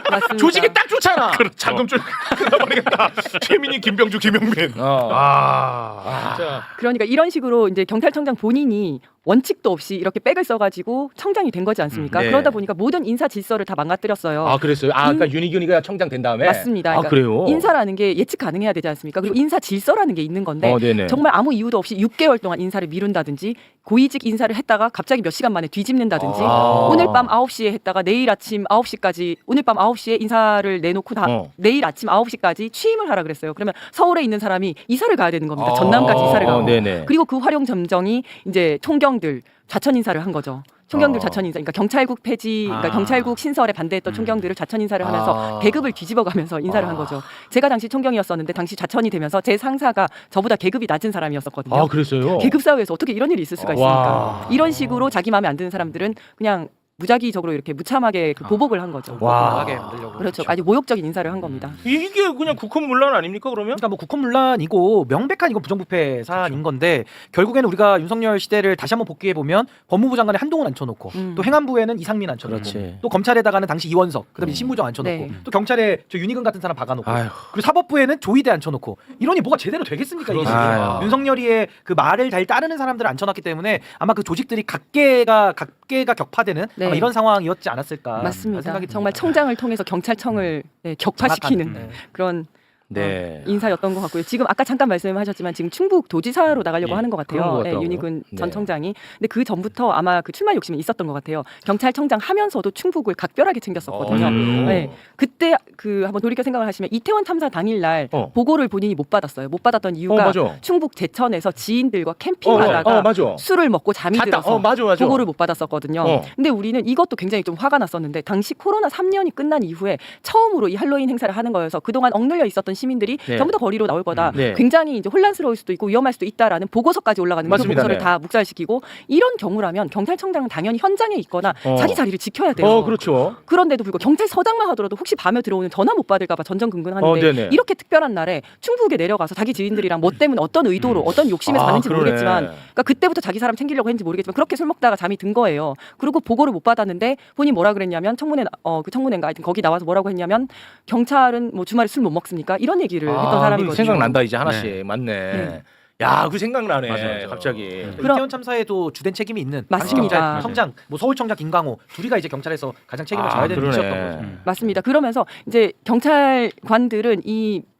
맞습니다. 조직이 딱 좋잖아. 자금줄 끊어버리겠다. 최민희, 김병주, 김용민. 어. 진짜. 그러니까 이런 식으로 이제 경찰청장 본인이 원칙도 없이 이렇게 백을 써가지고 청장이 된 거지 않습니까? 네. 그러다 보니까 모든 인사 질서를 다 망가뜨렸어요. 아 그랬어요. 아 그러니까 윤희균이가 청장 된 다음에 맞습니다. 아 그러니까 그래요. 인사라는 게 예측 가능해야 되지 않습니까? 그리고 인사 질서라는 게 있는 건데 네네. 정말 아무 이유도 없이 6개월 동안 인사를 미룬다든지 고위직 인사를 했다가 갑자기 몇 시간 만에 뒤집는다든지 오늘 밤 9시에 했다가 내일 아침 9시까지 오늘 밤 9시에 인사를 내놓고 내일 아침 9시까지 취임을 하라 그랬어요. 그러면 서울에 있는 사람이 이사를 가야 되는 겁니다. 전남까지 이사를 가고 네네. 그리고 그 활용 점정이 이제 총경들 좌천 인사를 한 거죠. 총경들 좌천 인사, 그러니까 경찰국 폐지, 그러니까 경찰국 신설에 반대했던 총경들을 좌천 인사를 하면서 계급을 뒤집어가면서 인사를 한 거죠. 제가 당시 총경이었었는데 당시 좌천이 되면서 제 상사가 저보다 계급이 낮은 사람이었었거든요. 아 그랬어요. 계급 사회에서 어떻게 이런 일이 있을 수가 있습니까? 이런 식으로 자기 마음에 안 드는 사람들은 그냥 무작위적으로 이렇게 무참하게 그 보복을 한 거죠. 하게 만들려고. 그렇죠. 아주 모욕적인 인사를 한 겁니다. 이게 그냥 국헌문란 아닙니까 그러면? 그러니까 뭐 국헌문란이고 명백한 이거 부정부패 사안인 건데 결국에는 우리가 윤석열 시대를 다시 한번 복귀해 보면 법무부 장관에 한동훈 앉혀놓고 또 행안부에는 이상민 앉혀놓고 그렇지. 또 검찰에다가는 당시 이원석 그다음에 신무정 앉혀놓고 네. 또 경찰에 저 윤희근 같은 사람 박아놓고 아휴. 그리고 사법부에는 조희대 앉혀놓고 이러니 뭐가 제대로 되겠습니까 이게 지금. 아유. 윤석열이의 그 말을 잘 따르는 사람들을 앉혀놨기 때문에 아마 그 조직들이 각계가 격파되는 네. 아마 이런 상황이었지 않았을까 맞습니다. 생각이 정말 듭니다. 청장을 통해서 경찰청을 격파시키는 장악하는, 그런 네. 인사였던 것 같고요. 지금 아까 잠깐 말씀하셨지만 지금 충북 도지사로 나가려고 하는 것 그런 것 같아요. 같더라고요. 윤희근 전 네. 청장이. 근데 그 전부터 아마 그 출마 욕심이 있었던 것 같아요. 경찰청장 하면서도 충북을 각별하게 챙겼었거든요. 네. 그때 그 한번 돌이켜 생각을 하시면 이태원 참사 당일날 보고를 본인이 못 받았어요. 못 받았던 이유가 맞아. 충북 제천에서 지인들과 캠핑하다가 맞아. 술을 먹고 잠이 들어서 맞아. 보고를 못 받았었거든요. 근데 우리는 이것도 굉장히 좀 화가 났었는데 당시 코로나 3년이 끝난 이후에 처음으로 이 할로윈 행사를 하는 거여서 그동안 억눌려 있었던 시민들이 네. 전부 다 거리로 나올 거다. 네. 굉장히 이제 혼란스러울 수도 있고 위험할 수도 있다라는 보고서까지 올라가는 그런 맞습니다. 보고서를 네. 다 묵살시키고 이런 경우라면 경찰청장은 당연히 현장에 있거나 자기 자리를 지켜야 돼요. 그렇죠. 그런데도 불구하고 경찰서장만 하더라도 혹시 밤에 들어오는 전화 못 받을까 봐 전전긍긍하는데 네네. 이렇게 특별한 날에 충북에 내려가서 자기 지인들이랑 뭐 때문에 어떤 의도로 어떤 욕심에서 갔는지 그러네. 모르겠지만 그러니까 그때부터 자기 사람 챙기려고 했는지 모르겠지만 그렇게 술 먹다가 잠이 든 거예요. 그리고 보고를 못 받았는데 본인이 뭐라 그랬냐면 그 청문회인가 하여튼 거기 나와서 뭐라고 했냐면 경찰은 뭐 주말에 술 못 먹습니까? 이런 얘기를 했던 사람이거든요. 생각난다 이제 하나씩. 맞네. 야, 그 생각나네. 맞아. 갑자기. 이태원 참사에도 주된 책임이 있는 맞습니다. 당시 경찰청장, 뭐 서울청장 김광호 둘이가 이제 경찰에서 가장 책임을 져야 되는 그러네. 위치였던 거죠. 맞습니다. 그러면서 이제 경찰관들은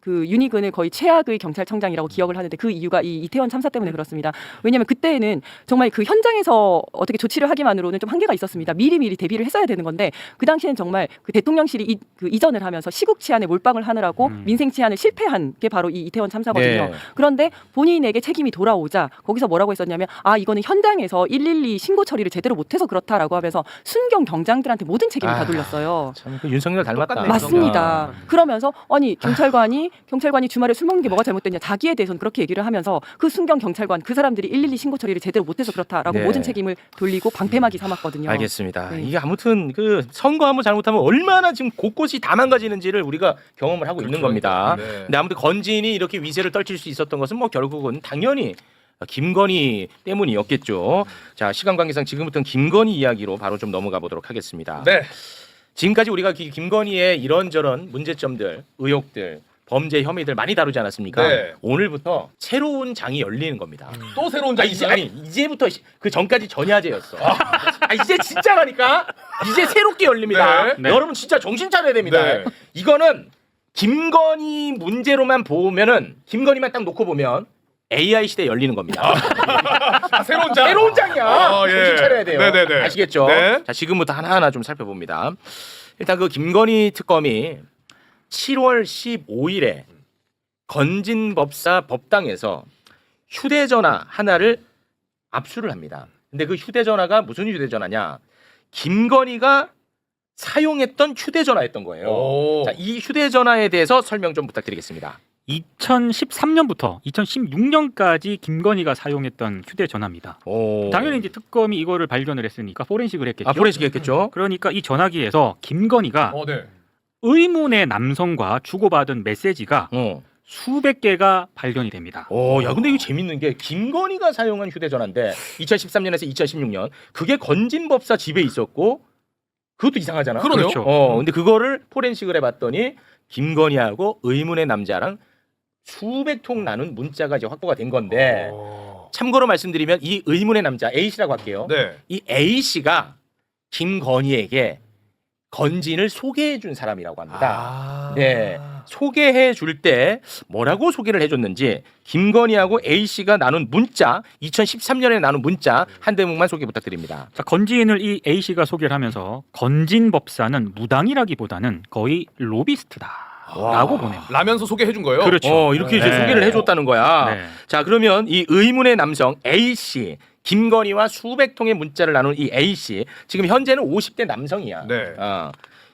그 윤희근을 거의 최악의 경찰청장이라고 기억을 하는데 그 이유가 이 이태원 참사 때문에 그렇습니다. 왜냐하면 그때는 정말 그 현장에서 어떻게 조치를 하기만으로는 좀 한계가 있었습니다. 미리 대비를 했어야 되는 건데 그 당시에는 정말 그 대통령실이 그 이전을 하면서 시국 치안에 몰빵을 하느라고 민생 치안을 실패한 게 바로 이 이태원 참사거든요. 네. 그런데 본인에게 책임이 돌아오자 거기서 뭐라고 했었냐면 이거는 현장에서 112 신고 처리를 제대로 못해서 그렇다라고 하면서 순경 경장들한테 모든 책임을 다 돌렸어요. 참 그 윤석열 닮았다. 똑같네. 맞습니다. 그러면서 아니 경찰관이 주말에 술 먹는 게 뭐가 잘못됐냐 자기에 대해서는 그렇게 얘기를 하면서 그 순경 경찰관 그 사람들이 112 신고 처리를 제대로 못해서 그렇다라고 네. 모든 책임을 돌리고 방패막이 삼았거든요. 알겠습니다. 네. 이게 아무튼 그 선거 한번 잘못하면 얼마나 지금 곳곳이 다 망가지는지를 우리가 경험을 하고 있는 겁니다. 네. 근데 아무튼 건진이 이렇게 위세를 떨칠 수 있었던 것은 뭐 결국은 당연히 김건희 때문이었겠죠. 자, 시간 관계상 지금부터는 김건희 이야기로 바로 좀 넘어가 보도록 하겠습니다. 네. 지금까지 우리가 김건희의 이런저런 문제점들, 의혹들, 범죄 혐의들 많이 다루지 않았습니까? 네. 오늘부터 새로운 장이 열리는 겁니다. 또 새로운 장이 있어요? 이제부터 그 전까지 전야제였어. 이제 진짜라니까. 이제 새롭게 열립니다. 네. 여러분 진짜 정신 차려야 됩니다. 네. 이거는 김건희 문제로만 보면은 김건희만 딱 놓고 보면 AI 시대 열리는 겁니다. 새로운 장. 새로운 장이야. 예. 정신 차려야 돼요. 네네네. 아시겠죠? 네. 자, 지금부터 하나하나 좀 살펴봅니다. 일단 그 김건희 특검이 7월 15일에 건진법사 법당에서 휴대전화 하나를 압수를 합니다. 근데 그 휴대전화가 무슨 휴대전화냐? 김건희가 사용했던 휴대전화였던 거예요. 자, 이 휴대전화에 대해서 설명 좀 부탁드리겠습니다. 2013년부터 2016년까지 김건희가 사용했던 휴대전화입니다. 당연히 이제 특검이 이거를 발견을 했으니까 포렌식을 했겠죠. 포렌식 했겠죠. 그러니까 이 전화기에서 김건희가 네. 의문의 남성과 주고받은 메시지가 수백 개가 발견이 됩니다. 야, 근데 이거 재밌는 게 김건희가 사용한 휴대전화인데 2013년에서 2016년 그게 건진법사 집에 있었고 그것도 이상하잖아. 그러네요. 그렇죠. 근데 그거를 포렌식을 해봤더니 김건희하고 의문의 남자랑 수백 통 나눈 문자가 이제 확보가 된 건데 참고로 말씀드리면 이 의문의 남자 A 씨라고 할게요. 네. 이 A 씨가 김건희에게 건진을 소개해 준 사람이라고 합니다. 네. 소개해 줄 때 뭐라고 소개를 해줬는지 김건희하고 A 씨가 나눈 문자 2013년에 나눈 문자 한 대목만 소개 부탁드립니다. 자, 건진을 이 A 씨가 소개를 하면서 건진 법사는 무당이라기보다는 거의 로비스트다라고 보내요. 라면서 소개해 준 거예요. 그렇죠. 이렇게 이제 네. 소개를 해줬다는 거야. 네. 자 그러면 이 의문의 남성 A 씨 김건희와 수백 통의 문자를 나눈 이 A 씨 지금 현재는 50대 남성이야. 네.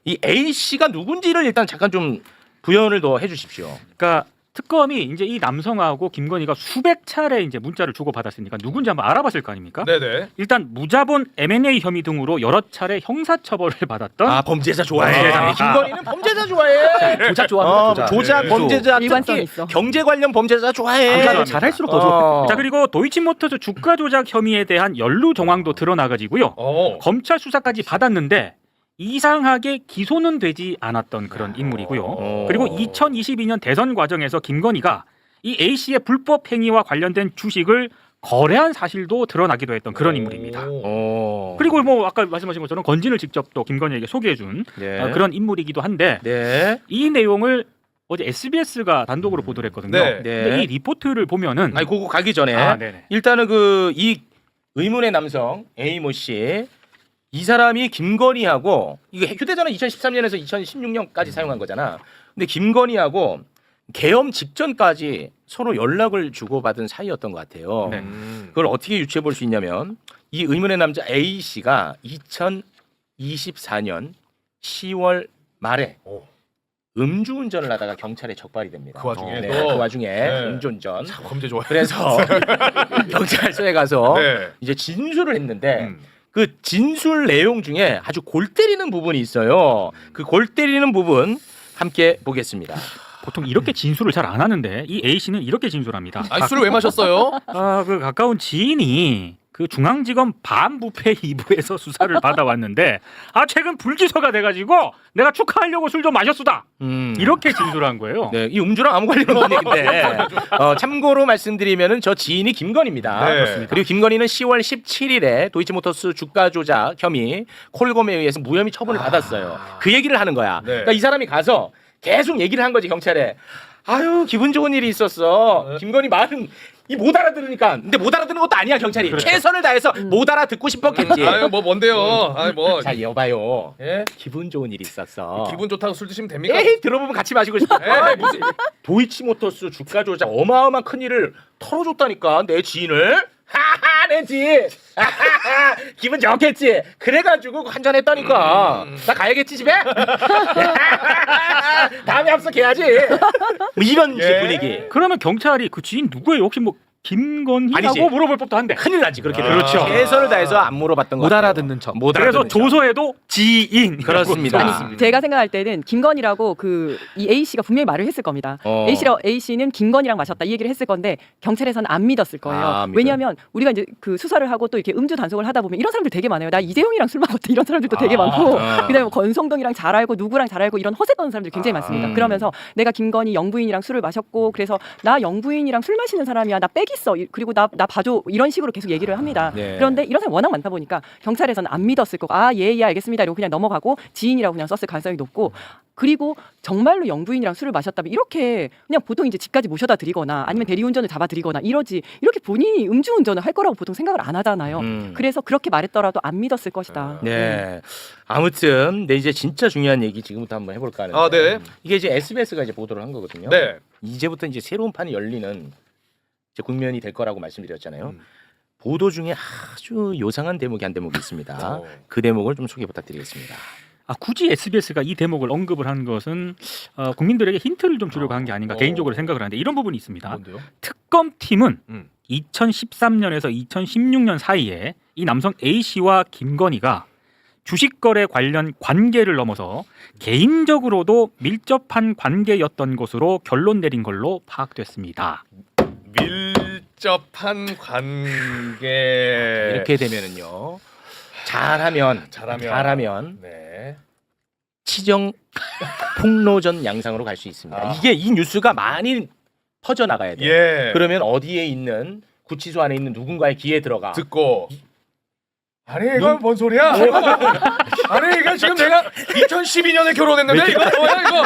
이 A 씨가 누군지를 일단 잠깐 좀 부연을 더 해주십시오. 그러니까 특검이 이제 이 남성하고 김건희가 수백 차례 이제 문자를 주고 받았으니까 누군지 한번 알아봤을 거 아닙니까? 네네. 일단 무자본 M&A 혐의 등으로 여러 차례 형사처벌을 받았던 범죄자 좋아해. 범죄자. 김건희는 범죄자 좋아해. 조작 좋아합니다. 조작, 범죄자, 일관성 특히 있어. 경제 관련 범죄자 좋아해. 조작을 잘할수록 더 좋아. 자 그리고 도이치모터스 주가 조작 혐의에 대한 연루 정황도 드러나가지고요. 검찰 수사까지 받았는데 이상하게 기소는 되지 않았던 그런 인물이고요. 그리고 2022년 대선 과정에서 김건희가 이 A 씨의 불법 행위와 관련된 주식을 거래한 사실도 드러나기도 했던 그런 인물입니다. 그리고 뭐 아까 말씀하신 것처럼 건진을 직접 또 김건희에게 소개해준 그런 인물이기도 한데 이 내용을 어제 SBS가 단독으로 보도를 했거든요. 근데 이 리포트를 보면은 아니 그거 가기 전에 네네. 일단은 이 의문의 남성 A모 씨. 이 사람이 김건희하고 이거 휴대전화 2013년에서 2016년까지 사용한 거잖아. 근데 김건희하고 계엄 직전까지 서로 연락을 주고받은 사이였던 것 같아요. 네. 그걸 어떻게 유추해 볼 수 있냐면 이 의문의 남자 A 씨가 2024년 10월 말에 음주운전을 하다가 경찰에 적발이 됩니다. 그 와중에 네, 또? 그 와중에 네. 음주운전. 범죄 좋아해. 그래서 경찰서에 가서 네. 이제 진술을 했는데. 그 진술 내용 중에 아주 골 때리는 부분이 있어요. 그 골 때리는 부분 함께 보겠습니다. 보통 이렇게 진술을 잘 안 하는데 이 A 씨는 이렇게 진술합니다. 아니 술을 왜 마셨어요? 그 가까운 지인이 그 중앙지검 반부패 2부에서 수사를 받아왔는데 최근 불기소가 돼가지고 내가 축하하려고 술 좀 마셨수다. 이렇게 진술한 거예요. 네, 이 음주랑 아무 관련 없는 얘기인데 참고로 말씀드리면은 저 지인이 김건희입니다. 네. 그렇습니다. 그리고 김건희는 10월 17일에 도이치모터스 주가 조작 혐의 콜검에 의해서 무혐의 처분을 받았어요. 그 얘기를 하는 거야. 그러니까 이 사람이 가서 계속 얘기를 한 거지 경찰에. 아유 기분 좋은 일이 있었어. 김건희 말은 못 알아들으니까. 근데 못 알아듣는 것도 아니야 경찰이. 그렇죠. 최선을 다해서 못 알아듣고 싶었겠지. 아유 뭐 뭔데요? 아유 뭐 자 여봐요. 예? 기분 좋은 일이 있었어. 기분 좋다고 술 드시면 됩니까? 에이 들어보면 같이 마시고 싶어. 에이, 무슨 도이치모터스 주가 조작 어마어마한 큰 일을 털어줬다니까 내 지인을. 하하 내 지인. 하하하 기분 좋겠지. 그래가지고 한잔했다니까. 나 가야겠지 집에. 다음에 합석해야지. 뭐 이런 분위기. 그러면 경찰이 그 지인 누구예요? 혹시 뭐 김건희라고 아니지. 물어볼 법도 한데. 큰일 나지 그렇게 되면. 그렇죠. 최선을 다해서 안 물어봤던 거. 못 알아듣는 척. 못 그래서 알아듣는 척. 조서에도 지인 그렇습니다. 제가 생각할 때는 김건희라고 이 A 씨가 분명히 말을 했을 겁니다. A 씨는 김건희랑 마셨다 이 얘기를 했을 건데 경찰에서는 안 믿었을 거예요. 안 믿어요. 왜냐하면 우리가 이제 그 수사를 하고 또 이렇게 음주 단속을 하다 보면 이런 사람들 되게 많아요. 나 이재용이랑 술 먹었다 이런 사람들도 되게 많고 그다음에 뭐 권성동이랑 잘 알고 누구랑 잘 알고 이런 허세 떠는 사람들이 굉장히 많습니다. 그러면서 내가 김건희 영부인이랑 술을 마셨고 그래서 나 영부인이랑 술 마시는 사람이야. 나 빽 있어. 그리고 나 봐줘 이런 식으로 계속 얘기를 합니다. 네. 그런데 이런 사람이 워낙 많다 보니까 경찰에서는 안 믿었을 거고 예 알겠습니다 이러고 그냥 넘어가고 지인이라고 그냥 썼을 가능성이 높고 그리고 정말로 영부인이랑 술을 마셨다면 이렇게 그냥 보통 이제 집까지 모셔다 드리거나 아니면 대리운전을 잡아드리거나 이러지 이렇게 본인이 음주운전을 할 거라고 보통 생각을 안 하잖아요. 그래서 그렇게 말했더라도 안 믿었을 것이다. 네. 아무튼 이제 진짜 중요한 얘기 지금부터 한번 해볼까 하는데 네. 이게 이제 SBS가 이제 보도를 한 거거든요. 네. 이제부터 이제 새로운 판이 열리는 이제 국면이 될 거라고 말씀드렸잖아요. 보도 중에 아주 요상한 대목이 한 대목이 있습니다. 그 대목을 좀 소개 부탁드리겠습니다. 굳이 SBS가 이 대목을 언급을 한 것은 국민들에게 힌트를 좀 주려고 한 게 아닌가 개인적으로 생각을 하는데 이런 부분이 있습니다. 뭔데요? 특검팀은 2013년에서 2016년 사이에 이 남성 A 씨와 김건희가 주식거래 관련 관계를 넘어서 개인적으로도 밀접한 관계였던 것으로 결론 내린 걸로 파악됐습니다. 밀접한 관계. 이렇게 되면은요. 잘하면 네. 치정 폭로전 양상으로 갈 수 있습니다. 이게 이 뉴스가 많이 퍼져 나가야 돼요. 예. 그러면 어디에 있는 구치소 안에 있는 누군가의 귀에 들어가. 듣고 아니 이거 뭔 소리야? 아니 이거 지금 내가 2012년에 결혼했는데 이거 뭐야 이거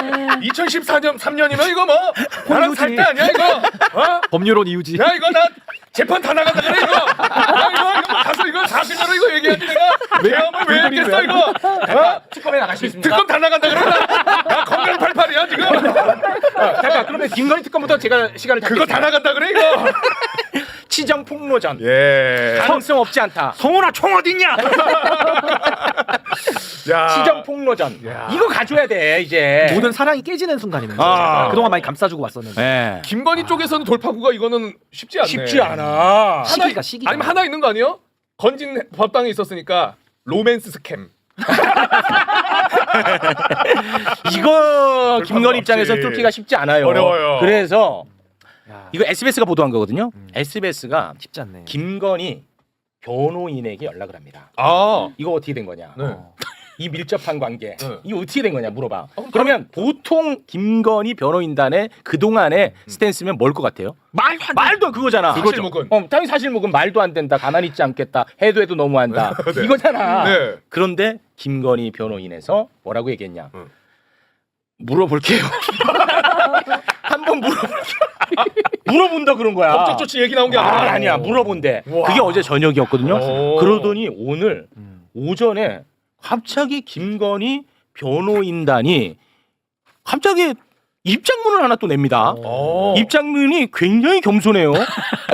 2014년 3년이면 이거 뭐 나랑 살 때 아니야 이거? 어? 법률론 이유지. 야 이거 나 재판 다 나간다 그래 이거. 야 이거 가서 이거 사실대로 이거 얘기하지 내가 계엄을 왜 했겠어 이거? 어? 특검에 나가시겠습니까? 특검 다 나간다 그래 나 건강 팔팔이야 지금. 잠깐 그러면 김건희 특검부터 제가 시간을 그거 다 나간다 그래 이거. 치정 폭로전. 예. 가능성 없지 않다. 성훈아 총 어딨냐? 야. 치정 폭로전. 이거 가져야 돼 이제. 모든 사랑이 깨지는 순간이면 그동안 많이 감싸주고 왔었는데. 네. 김건희 쪽에서는 돌파구가 이거는 쉽지 않네. 쉽지 않아. 시기가 아니면 하나 있는 거 아니에요? 건진 법당에 있었으니까 로맨스 스캠. 이거 김건희 없지. 입장에서 뚫기가 쉽지 않아요. 어려워요. 그래서 야, 이거 SBS가 보도한 거거든요. SBS가 쉽지 않네. 김건희 변호인에게 연락을 합니다. 아. 이거 어떻게 된 거냐? 네. 이 밀접한 관계 네. 이거 어떻게 된 거냐 물어봐. 그러면 보통 김건희 변호인단의 그 동안의 스탠스면 뭘 것 같아요? 말도 그거잖아. 사실무근. 당연히 사실무근 말도 안 된다. 가만히 있지 않겠다. 해도 너무한다. 이거잖아. 네. 그런데 김건희 변호인에서 뭐라고 얘기했냐? 물어볼게요. 한번 물어볼게요. 물어본다 그런 거야. 법적 조치 얘기 나온 게 아니라. 아니야 물어본대. 우와. 그게 어제 저녁이었거든요. 오. 그러더니 오늘 오전에 갑자기 김건희 변호인단이 갑자기 입장문을 하나 또 냅니다. 입장문이 굉장히 겸손해요.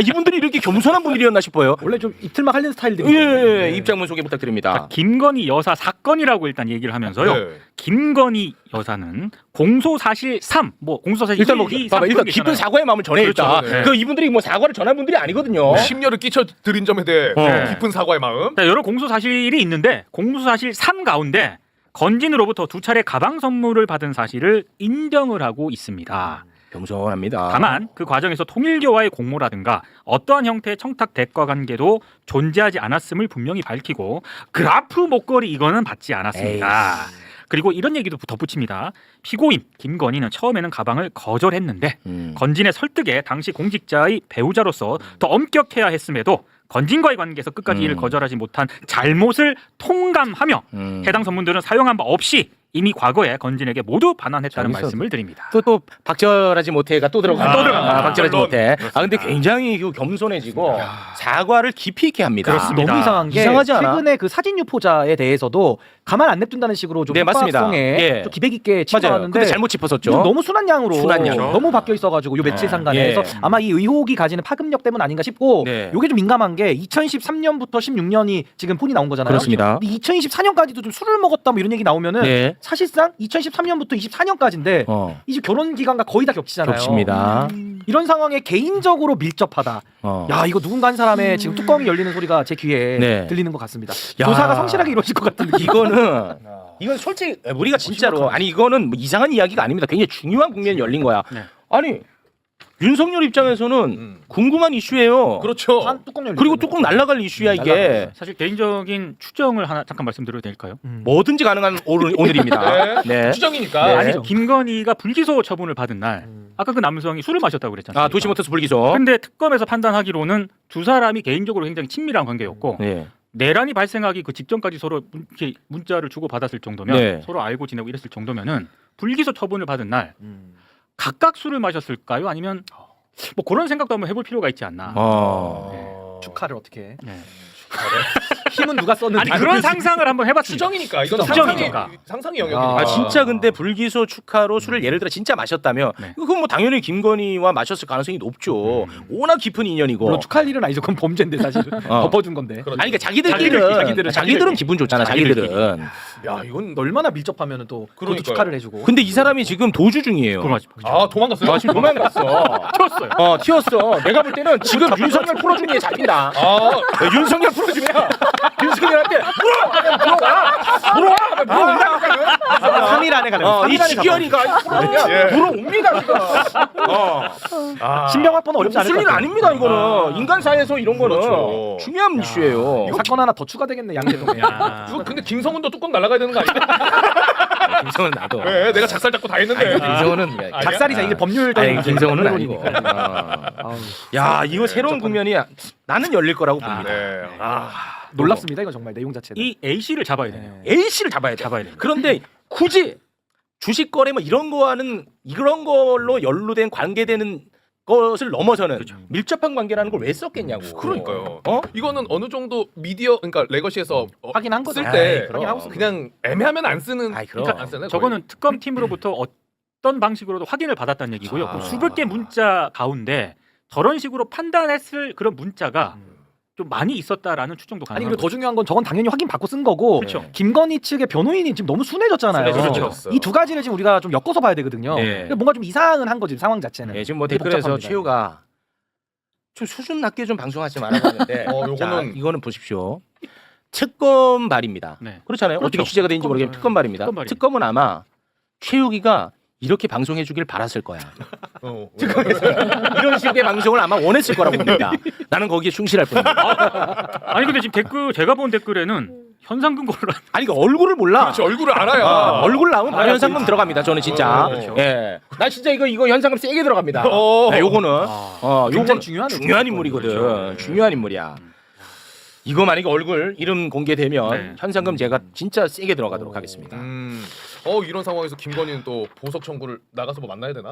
이분들이 이렇게 겸손한 분들이었나 싶어요. 원래 좀 이틀만 할리는 스타일들이. 예, 입장문 소개 부탁드립니다. 김건희 여사 사건이라고 일단 얘기를 하면서요. 네. 김건희 여사는 공소사실 3, 뭐 공소사실 일단 1, 2, 3 봐봐, 일단 깊은 사과의 마음을 전해 그렇죠, 일단. 네. 그 이분들이 뭐 사과를 전할 분들이 아니거든요. 심려를 끼쳐 드린 점에 대해 깊은 사과의 마음. 자, 여러 공소사실이 있는데 공소사실 3 가운데 건진으로부터 2차례 가방 선물을 받은 사실을 인정을 하고 있습니다. 겸손합니다. 다만 그 과정에서 통일교와의 공모라든가 어떠한 형태의 청탁 대가 관계도 존재하지 않았음을 분명히 밝히고 그라프 목걸이 이거는 받지 않았습니다. 그리고 이런 얘기도 덧붙입니다. 피고인 김건희는 처음에는 가방을 거절했는데 건진의 설득에 당시 공직자의 배우자로서 더 엄격해야 했음에도 건진과의 관계에서 끝까지 이를 거절하지 못한 잘못을 통감하며 해당 선물들은 사용한 바 없이 이미 과거에 건진에게 모두 반환했다는 말씀을 드립니다. 또 박절하지 못해가 또 들어가. 또 들어가. 박절하지 물론. 못해. 근데 굉장히 겸손해지고 사과를 깊이 있게 합니다. 그렇습니다. 너무 이상한 게 이상하지 않아? 최근에 그 사진 유포자에 대해서도 가만 안 냅둔다는 식으로 좀 네, 맞습니다. 성에 예. 좀 기백 있게 맞아요. 치부하는데 근데 잘못 짚었었죠. 너무 순한 양으로 순한 양. 너무 바뀌어 있어가지고 요 며칠 상간에 예. 그래서 아마 이 의혹이 가지는 파급력 때문 아닌가 싶고 네. 요게 좀 민감한 게 2013년부터 16년이 지금 폰이 나온 거잖아요. 그렇습니다. 근데 2024년까지도 좀 술을 먹었다 뭐 이런 얘기 나오면은 네. 사실상 2013년부터 24년까지인데 이제 결혼 기간과 거의 다 겹치잖아요. 겹칩니다. 이런 상황에 개인적으로 밀접하다. 야 이거 누군가 한 사람의 지금 뚜껑이 열리는 소리가 제 귀에 네. 들리는 것 같습니다. 야. 조사가 성실하게 이루어질 것 같은 느낌. 이건 솔직히 우리가 진짜로 아니 이거는 뭐 이상한 이야기가 아닙니다. 굉장히 중요한 국면이 열린 거야. 네. 아니 윤석열 입장에서는 궁금한 이슈예요. 그렇죠. 뚜껑 열리. 그리고 뚜껑 날아갈 이슈야 이게. 사실 개인적인 추정을 하나 잠깐 말씀드려도 될까요? 뭐든지 가능한 오늘입니다. 네. 추정이니까. 네. 아니죠. 김건희가 불기소 처분을 받은 날 아까 그 남성이 술을 마셨다고 그랬잖아요. 도시모터스 불기소. 근데 특검에서 판단하기로는 두 사람이 개인적으로 굉장히 친밀한 관계였고 네. 내란이 발생하기 그 직전까지 서로 이렇게 문자를 주고 받았을 정도면 네. 서로 알고 지내고 이랬을 정도면은 불기소 처분을 받은 날 각각 술을 마셨을까요? 아니면 뭐 그런 생각도 한번 해볼 필요가 있지 않나. 축하를 어떻게 해? 네. 힘은 누가 썼는지. 아니 그런 상상을 한번 해봤습니다. 추정이니까 이건 추정이니까. 상상의 영역이니까. 아 진짜 근데 불기소 축하로 술을 예를 들어 진짜 마셨다면 네. 그건 뭐 당연히 김건희와 마셨을 가능성이 높죠. 워낙 깊은 인연이고. 물론 축하할 일은 아니죠. 그건 범죄인데 사실은 덮어준 건데. 아니 그러니까 자기들은 기분 좋잖아. 자기들은. 야 이건 얼마나 밀접하면은 또 그것도 그러니까요. 축하를 해주고. 근데 이 사람이 지금 도주 중이에요. 아 도망갔어요. 지금 도망갔어. 튀었어요. 튀었어. 내가 볼 때는 지금 윤석열 풀어주기에 잡힌다. 윤석열 풀어주면 윤석열한테 물어와. 3일 안에 가는. 이 지기현이가 물어옵니다 지금. 신병 확보는 어렵지 않을 무슨 것 일 같아요. 아닙니다 이거는. 인간사에서 이런 거는 그렇죠. 중요한 이슈예요. 사건 하나 더 추가되겠네 양대동에. 이거 근데 김성훈도 뚜껑 날아가야 되는 거 아니야? 김성훈은 나도. 왜? 내가 작살 잡고 다 했는데. 김성훈은 작살이자 이게 법률 아니, 김성훈은 아니고. 아우, 야, 이거 새로운 국면이 나는 열릴 거라고 네. 봅니다. 놀랍습니다. 이거 정말 내용 자체는. 이 A 씨를 잡아야 되네요. A 씨를 잡아야 돼. 잡아야 돼요. 그런데 굳이 주식 거래 뭐 이런 걸로 연루된 관계되는 것을 넘어서는 밀접한 관계라는 걸 왜 썼겠냐고. 그러니까요. 어? 이거는 어느 정도 미디어 그러니까 레거시에서 확인한 거죠. 쓸 때 그럼. 그냥 애매하면 안 쓰는 그럼. 그러니까 안 쓰는 저거는 특검 팀으로부터 어떤 방식으로도 확인을 받았다는 얘기고요. 그 수백 개 문자 가운데 저런 식으로 판단했을 그런 문자가 좀 많이 있었다라는 추정도 아니 가능합니다. 그리고 더 중요한 건 저건 당연히 확인 받고 쓴 거고 그렇죠. 김건희 측의 변호인이 지금 너무 순해졌잖아요. 순해졌어요. 이 두 가지를 지금 우리가 좀 엮어서 봐야 되거든요. 네. 뭔가 좀 이상은 한 거지 상황 자체는. 네, 지금 뭐 되게 댓글에서 복잡합니다. 최우가 좀 수준 낮게 좀 방송하지 말아봤는데 요거는 이거는 보십시오. 특검발입니다. 네. 그렇잖아요. 그렇죠. 어떻게 취재가 되는지 모르겠는데 특검발입니다. 특검발이에요. 특검은 아마 최욱이가 이렇게 방송해주길 바랐을 거야. 이런 식의 방송을 아마 원했을 거라고 봅니다. 나는 거기에 충실할 뿐입니다. 아니 근데 지금 댓글 제가 본 댓글에는 현상금 거래를 아니 그 얼굴을 몰라. 그렇지 얼굴을 알아야. 얼굴 나오면 바로 현상금 들어갑니다. 저는 진짜. 그렇죠. 예. 나 진짜 이거 현상금 세게 들어갑니다. 네, 요거는 굉장히 요건 중요한 인물이거든. 그렇죠. 중요한 인물이야. 이거 만약에 얼굴 이름 공개되면 네. 현상금 제가 진짜 세게 들어가도록 하겠습니다. 이런 상황에서 김건희는 또 보석 청구를 나가서 뭐 만나야 되나?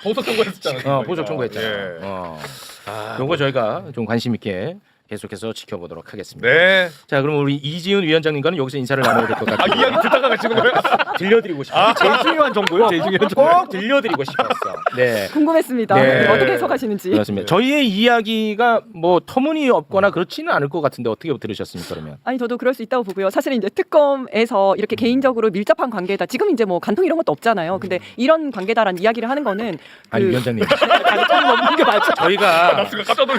보석 청구했었잖아요. 보석 청구했잖아요. 예. 요거 저희가 좀 관심 있게 계속해서 지켜보도록 하겠습니다. 네. 자, 그럼 우리 이지훈 위원장님과는 여기서 인사를 나눠야 될 것 같아요. 이야기 듣다가 가시는 거예요? 들려드리고 싶어요. 제일 중요한 정보요. 제일 중요한 정보. 꼭 들려드리고 싶었어. 네. 궁금했습니다. 네. 어떻게 해석하시는지. 그렇습니다. 저희의 이야기가 뭐 터무니없거나 그렇지는 않을 것 같은데 어떻게 들으셨습니까, 그러면? 아니 저도 그럴 수 있다고 보고요. 사실은 이제 특검에서 이렇게 개인적으로 밀접한 관계다. 지금 이제 뭐 간통 이런 것도 없잖아요. 근데 이런 관계다라는 이야기를 하는 거는 아니 위원장님. 간통 없는 게 맞죠? 저희가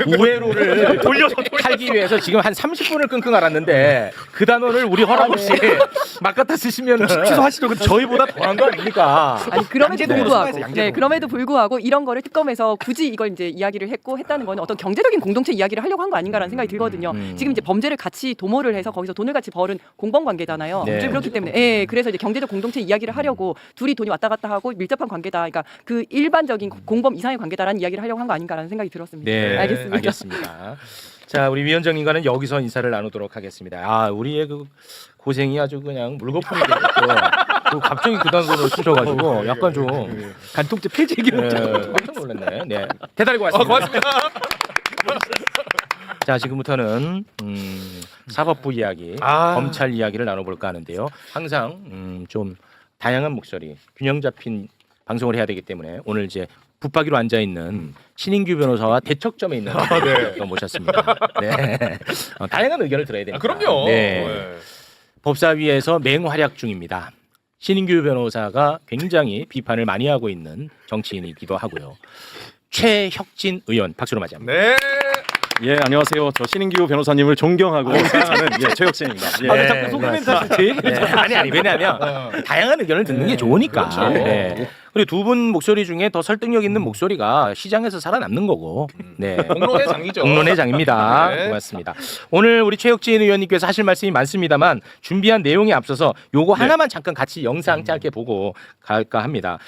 우회로를 돌려서 탈기 위해서 지금 한 30분을 끙끙 앓았는데 그 단어를 우리 허락 없이 막 갖다 쓰시면 취소하시죠. 저희보다 더한 거 아닙니까? 아니 그럼에도 양재동으로 불구하고 수사해서 양재동으로. 네 그럼에도 불구하고 이런 거를 특검에서 굳이 이걸 이제 이야기를 했다는 거는 어떤 경제적인 공동체 이야기를 하려고 한 거 아닌가라는 생각이 들거든요. 지금 이제 범죄를 같이 도모를 해서 거기서 돈을 같이 벌은 공범 관계잖아요. 네. 그렇기 때문에 그래서 이제 경제적 공동체 이야기를 하려고 둘이 돈이 왔다 갔다 하고 밀접한 관계다. 그러니까 그 일반적인 공범 이상의 관계다라는 이야기를 하려고 한 거 아닌가라는 생각이 들었습니다. 네, 알겠습니다. 자, 우리 위원장님과는 여기서 인사를 나누도록 하겠습니다. 아, 우리의 그 고생이 아주 그냥 물거품이 되고 갑자기 그 단어를 쓰셔가지고 약간 좀 간통죄 폐지 얘기를 깜짝 놀랐네. 네, 대단히 고맙습니다. 고맙습니다. 자, 지금부터는 사법부 이야기, 검찰 이야기를 나눠볼까 하는데요. 항상 좀 다양한 목소리, 균형 잡힌 방송을 해야 되기 때문에 오늘 이제 붙박이로 앉아 있는 신인규 변호사와 대척점에 있는 분 모셨습니다. 네, 다양한 의견을 들어야 됩니다. 그럼요. 네. 법사위에서 맹활약 중입니다. 신인규 변호사가 굉장히 비판을 많이 하고 있는 정치인이기도 하고요. 최혁진 의원 박수로 맞이합니다. 네. 예, 안녕하세요. 저 신인규 변호사님을 존경하고 사랑하는 최혁진입니다. 예. 자꾸 소금멘트 제 얘기를 네, 아니 왜냐하면 다양한 의견을 듣는 게 좋으니까. 그렇죠. 네. 그리고 두 분 목소리 중에 더 설득력 있는 목소리가 시장에서 살아남는 거고. 네. 공론의 장이죠. 공론의 장입니다. 네. 고맙습니다. 오늘 우리 최혁진 의원님께서 하실 말씀이 많습니다만 준비한 내용에 앞서서 요거 하나만 잠깐 같이 영상 짧게 보고 갈까 합니다.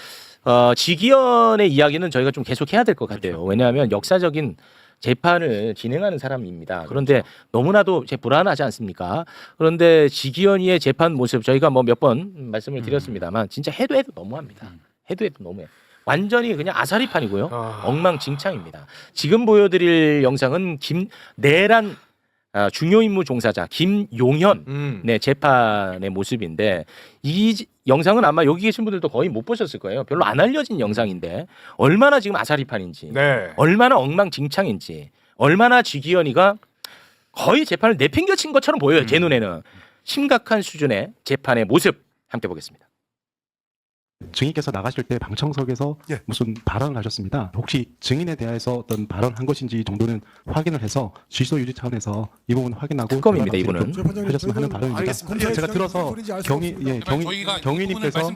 지기현의 이야기는 저희가 좀 계속 해야 될 것 같아요. 왜냐하면 역사적인 재판을 진행하는 사람입니다. 그런데 너무나도 불안하지 않습니까? 그런데 지기현이의 재판 모습 저희가 뭐 몇 번 말씀을 드렸습니다만 진짜 해도 너무합니다. 해도 너무해. 완전히 그냥 아사리판이고요. 엉망진창입니다. 지금 보여드릴 영상은 내란 중요 임무 종사자 김용현 재판의 모습인데 이 영상은 아마 여기 계신 분들도 거의 못 보셨을 거예요. 별로 안 알려진 영상인데 얼마나 지금 아사리판인지, 얼마나 엉망진창인지, 얼마나 지기현이가 거의 재판을 내팽겨친 것처럼 보여요. 제 눈에는 심각한 수준의 재판의 모습 함께 보겠습니다. 증인께서 나가실 때 방청석에서 예. 무슨 발언을 하셨습니다. 혹시 증인에 대해서 어떤 발언한 것인지 정도는 확인을 해서 질서 유지 차원에서 이 부분 확인하고 특검입니다, 이분은. 하셨으면 하는 바람입니다. 알겠습니다. 제가 들어서 경위님께서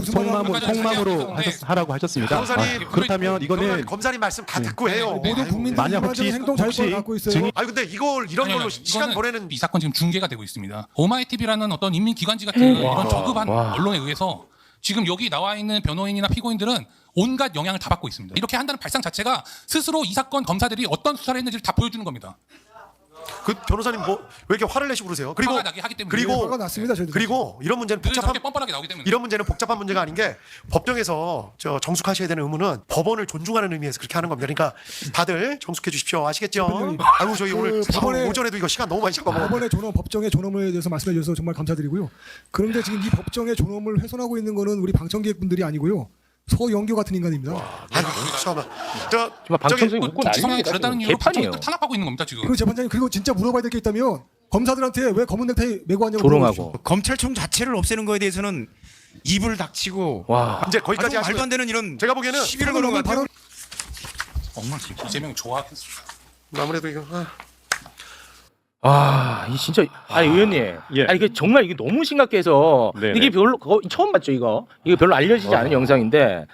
속마음으로 하라고 하셨습니다. 변호사님, 그렇다면 이거는 검사님 말씀 다 듣고 해요. 모든 국민들이 만약 혹시 행동 자유권을 갖고 있어요. 아니 근데 이걸 이런 걸로 시간 보내는 이 사건 지금 중계가 되고 있습니다. 오마이TV라는 어떤 인민기관지 같은 이런 저급한 언론에 의해서 지금 여기 나와 있는 변호인이나 피고인들은 온갖 영향을 다 받고 있습니다. 이렇게 한다는 발상 자체가 스스로 이 사건 검사들이 어떤 수사를 했는지를 다 보여주는 겁니다. 그 변호사님 뭐 왜 이렇게 화를 내시고 그러세요? 그리고 화가 나게 하기 때문에. 그리고 화가 났습니다, 저희도. 그리고 이런 문제는 복잡한 뻔뻔하게 나오기 때문에. 이런 문제는 복잡한 문제가 아닌 게 법정에서 정숙하셔야 되는 의무는 법원을 존중하는 의미에서 그렇게 하는 겁니다. 그러니까 다들 정숙해 주십시오. 아시겠죠? 아이고 저희 오늘 오전에도 이거 시간 너무 많이 잡아먹어. 법원의 존엄, 법정의 존엄에 대해서 말씀해 주셔서 정말 감사드리고요. 그런데 지금 이 법정의 존엄을 훼손하고 있는 거는 우리 방청객분들이 아니고요. 서영교 같은 인간입니다. 아이고 잠깐만. 정말 방청석이 웃고 지성이 다르다는 이유로 개판이에요. 방청객들 탄압하고 있는 겁니다 지금. 그리고 재판장님 그리고 진짜 물어봐야 될 게 있다면 검사들한테 왜 검은 넥타이 메고 왔냐고 조롱하고. 검찰청 자체를 없애는 거에 대해서는 입을 닥치고 와. 이제 거기까지 아주 말도 안 되는 이런 제가 보기에는 시비를 거는 것 같아요. 엉망진창. 이재명 좋아하겠어. 아무래도 이거 이 진짜 아니 의원님, 아니 이게 정말 이게 너무 심각해서 네네. 이게 별로 처음 봤죠 이거. 이게 별로 알려지지 않은 영상인데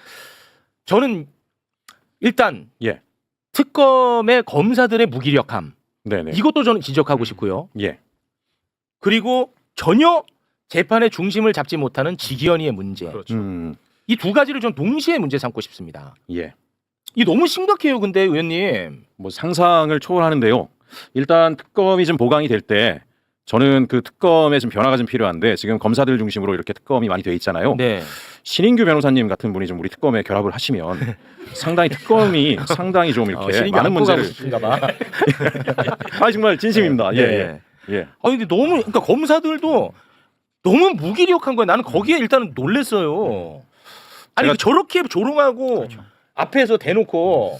저는 일단 특검의 검사들의 무기력함 네네. 이것도 저는 지적하고 싶고요. 예. 그리고 전혀 재판의 중심을 잡지 못하는 지기현이의 문제. 이 두 가지를 좀 동시에 문제 삼고 싶습니다. 예. 이 너무 심각해요, 근데 의원님. 뭐 상상을 초월하는데요. 일단 특검이 좀 보강이 될 때 저는 그 특검에 좀 변화가 좀 필요한데 지금 검사들 중심으로 이렇게 특검이 많이 돼 있잖아요. 네. 신인규 변호사님 같은 분이 좀 우리 특검에 결합을 하시면 상당히 특검이 상당히 좀 이렇게 많은 문제를 정말 진심입니다. 예. 아니 근데 너무 그러니까 검사들도 너무 무기력한 거야. 나는 거기에 일단은 놀랬어요. 아니 저렇게 조롱하고 앞에서 대놓고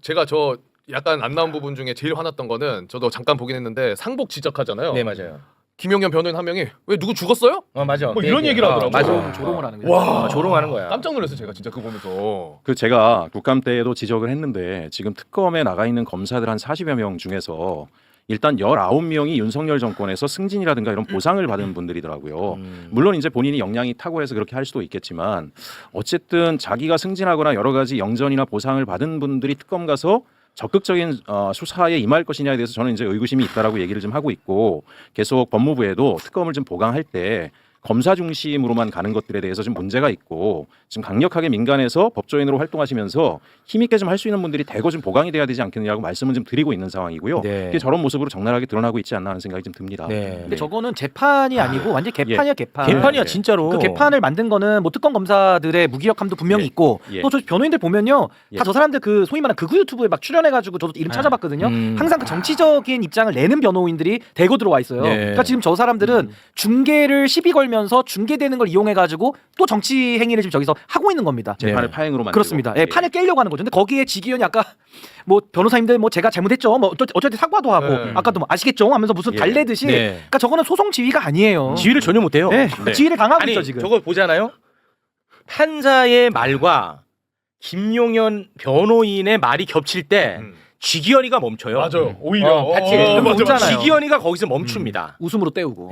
제가 저 약간 안 나온 부분 중에 제일 화났던 거는 저도 잠깐 보긴 했는데 상복 지적하잖아요. 네 맞아요. 김용현 변호인 한 명이 왜 누구 죽었어요? 맞아. 뭐 이런 얘기를 하더라고요. 맞아. 조롱을 하는 거죠. 와 조롱하는 거야. 깜짝 놀랐어요 제가 진짜 그거 보면서. 그 제가 국감 때에도 지적을 했는데 지금 특검에 나가 있는 검사들 한 40여 명 중에서 일단 19명이 윤석열 정권에서 승진이라든가 이런 보상을 받은 분들이더라고요. 물론 이제 본인이 역량이 탁월해서 그렇게 할 수도 있겠지만 어쨌든 자기가 승진하거나 여러 가지 영전이나 보상을 받은 분들이 특검 가서 적극적인 수사에 임할 것이냐에 대해서 저는 이제 의구심이 있다라고 얘기를 좀 하고 있고 계속 법무부에도 특검을 좀 보강할 때 검사 중심으로만 가는 것들에 대해서 좀 문제가 있고 지금 강력하게 민간에서 법조인으로 활동하시면서 힘있게 좀 할 수 있는 분들이 대거 좀 보강이 돼야 되지 않겠느냐고 말씀을 좀 드리고 있는 상황이고요. 그게 저런 모습으로 적나라하게 드러나고 있지 않나 하는 생각이 좀 듭니다. 근데 저거는 재판이 아니고 완전 개판이야 개판. 개판이야 진짜로. 그 개판을 만든 거는 뭐 특검 검사들의 무기력함도 분명히 있고 또 저 변호인들 보면요 다 저 사람들 그 소위 말하는 극우 유튜브에 막 출연해가지고 저도 이름 찾아봤거든요. 항상 그 정치적인 입장을 내는 변호인들이 대거 들어와 있어요. 그러니까 지금 저 사람들은 중계를 시비 걸면서 중계되는 걸 이용해가지고 또 정치 행위를 지금 저기서 하고 있는 겁니다. 재판을 파행으로 만들고. 그렇습니다. 판을 깨려고 하는 거죠. 근데 거기에 지기현이 아까 뭐 변호사님들 뭐 제가 잘못했죠. 뭐 어쨌든 사과도 하고 아까도 뭐 아시겠죠 하면서 무슨 달래듯이. 그러니까 저거는 소송 지휘가 아니에요. 지휘를 전혀 못해요. 지휘를 강하고 아니, 있죠 지금. 저거 보잖아요. 판사의 말과 김용현 변호인의 말이 겹칠 때 지기현이가 멈춰요. 맞아요. 오히려 같이 맞아요. 지기현이가 거기서 멈춥니다. 웃음으로 때우고.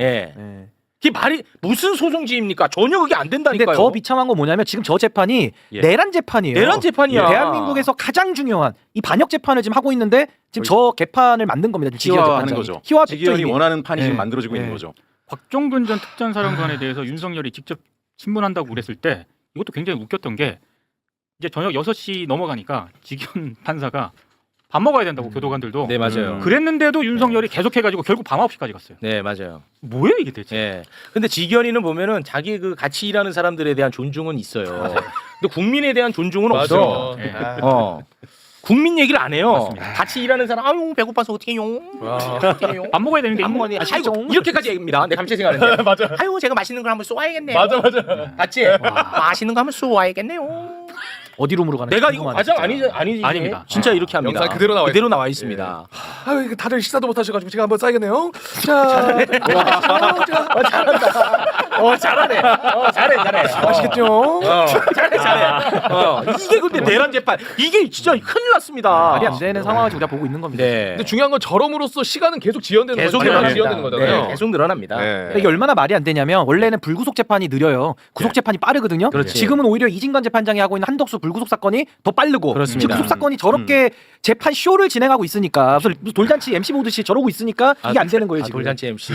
그게 말이 무슨 소송지입니까? 전혀 그게 안 된다니까요. 근데 더 비참한 건 뭐냐면 지금 저 재판이 내란 재판이에요. 내란 재판이야. 대한민국에서 가장 중요한 이 반역 재판을 지금 하고 있는데 지금 저 개판을 만든 겁니다. 희화화하는 거죠. 지기현이 원하는 판이 지금 만들어지고 있는 거죠. 곽종근 전 특전사령관에 대해서 윤석열이 직접 신문한다고 그랬을 때 이것도 굉장히 웃겼던 게 이제 저녁 6시 넘어가니까 지기현 판사가 밥 먹어야 된다고 교도관들도. 네 맞아요. 그랬는데도 윤석열이 계속해가지고 결국 밤 9시까지 갔어요. 네 맞아요. 뭐예요 이게 대체? 근데 지기현이는 보면은 자기 그 같이 일하는 사람들에 대한 존중은 있어요. 근데 국민에 대한 존중은 없어. 국민 얘기를 안 해요. 맞습니다. 같이 일하는 사람 아유 배고파서 어떻게 해요? 밥 먹어야 되는데 아이고 이렇게까지 얘기입니다. 내 갑자기 생각하는데. 맞아. 아유 제가 맛있는 걸 한번 쏘아야겠네요. 맞아. 맞지? 맛있는 거 한번 쏘아야겠네요. 어디 룸으로 가는? 내가 이거 과장 아니지? 아닙니다. 진짜 이렇게 합니다. 영상 그대로 나와 있습니다. 아유 다들 식사도 못 하셔가지고 제가 한번 써야겠네요. 자, 잘한다. 잘하네. 잘해. 아시겠죠? 잘해. 이게 근데 내란 재판 이게 진짜 큰일 났습니다. 말이 안 되는 상황을 우리가 보고 있는 겁니다. 네. 근데 중요한 건 저럼으로써 시간은 계속 지연되는 계속 거잖아요. 늘어납니다. 지연되는 거잖아요. 네, 계속 늘어납니다. 근데 이게 얼마나 말이 안 되냐면 원래는 불구속 재판이 느려요. 구속 재판이 빠르거든요. 그렇지. 지금은 오히려 이진관 재판장이 하고 있는 한덕수 불구속 사건이 더 빠르고 그렇습니다. 지금 구속 사건이 저렇게 재판 쇼를 진행하고 있으니까 무슨 돌잔치 MC 보듯이 저러고 있으니까 이게 안 되는 거예요 지금. 돌잔치 MC.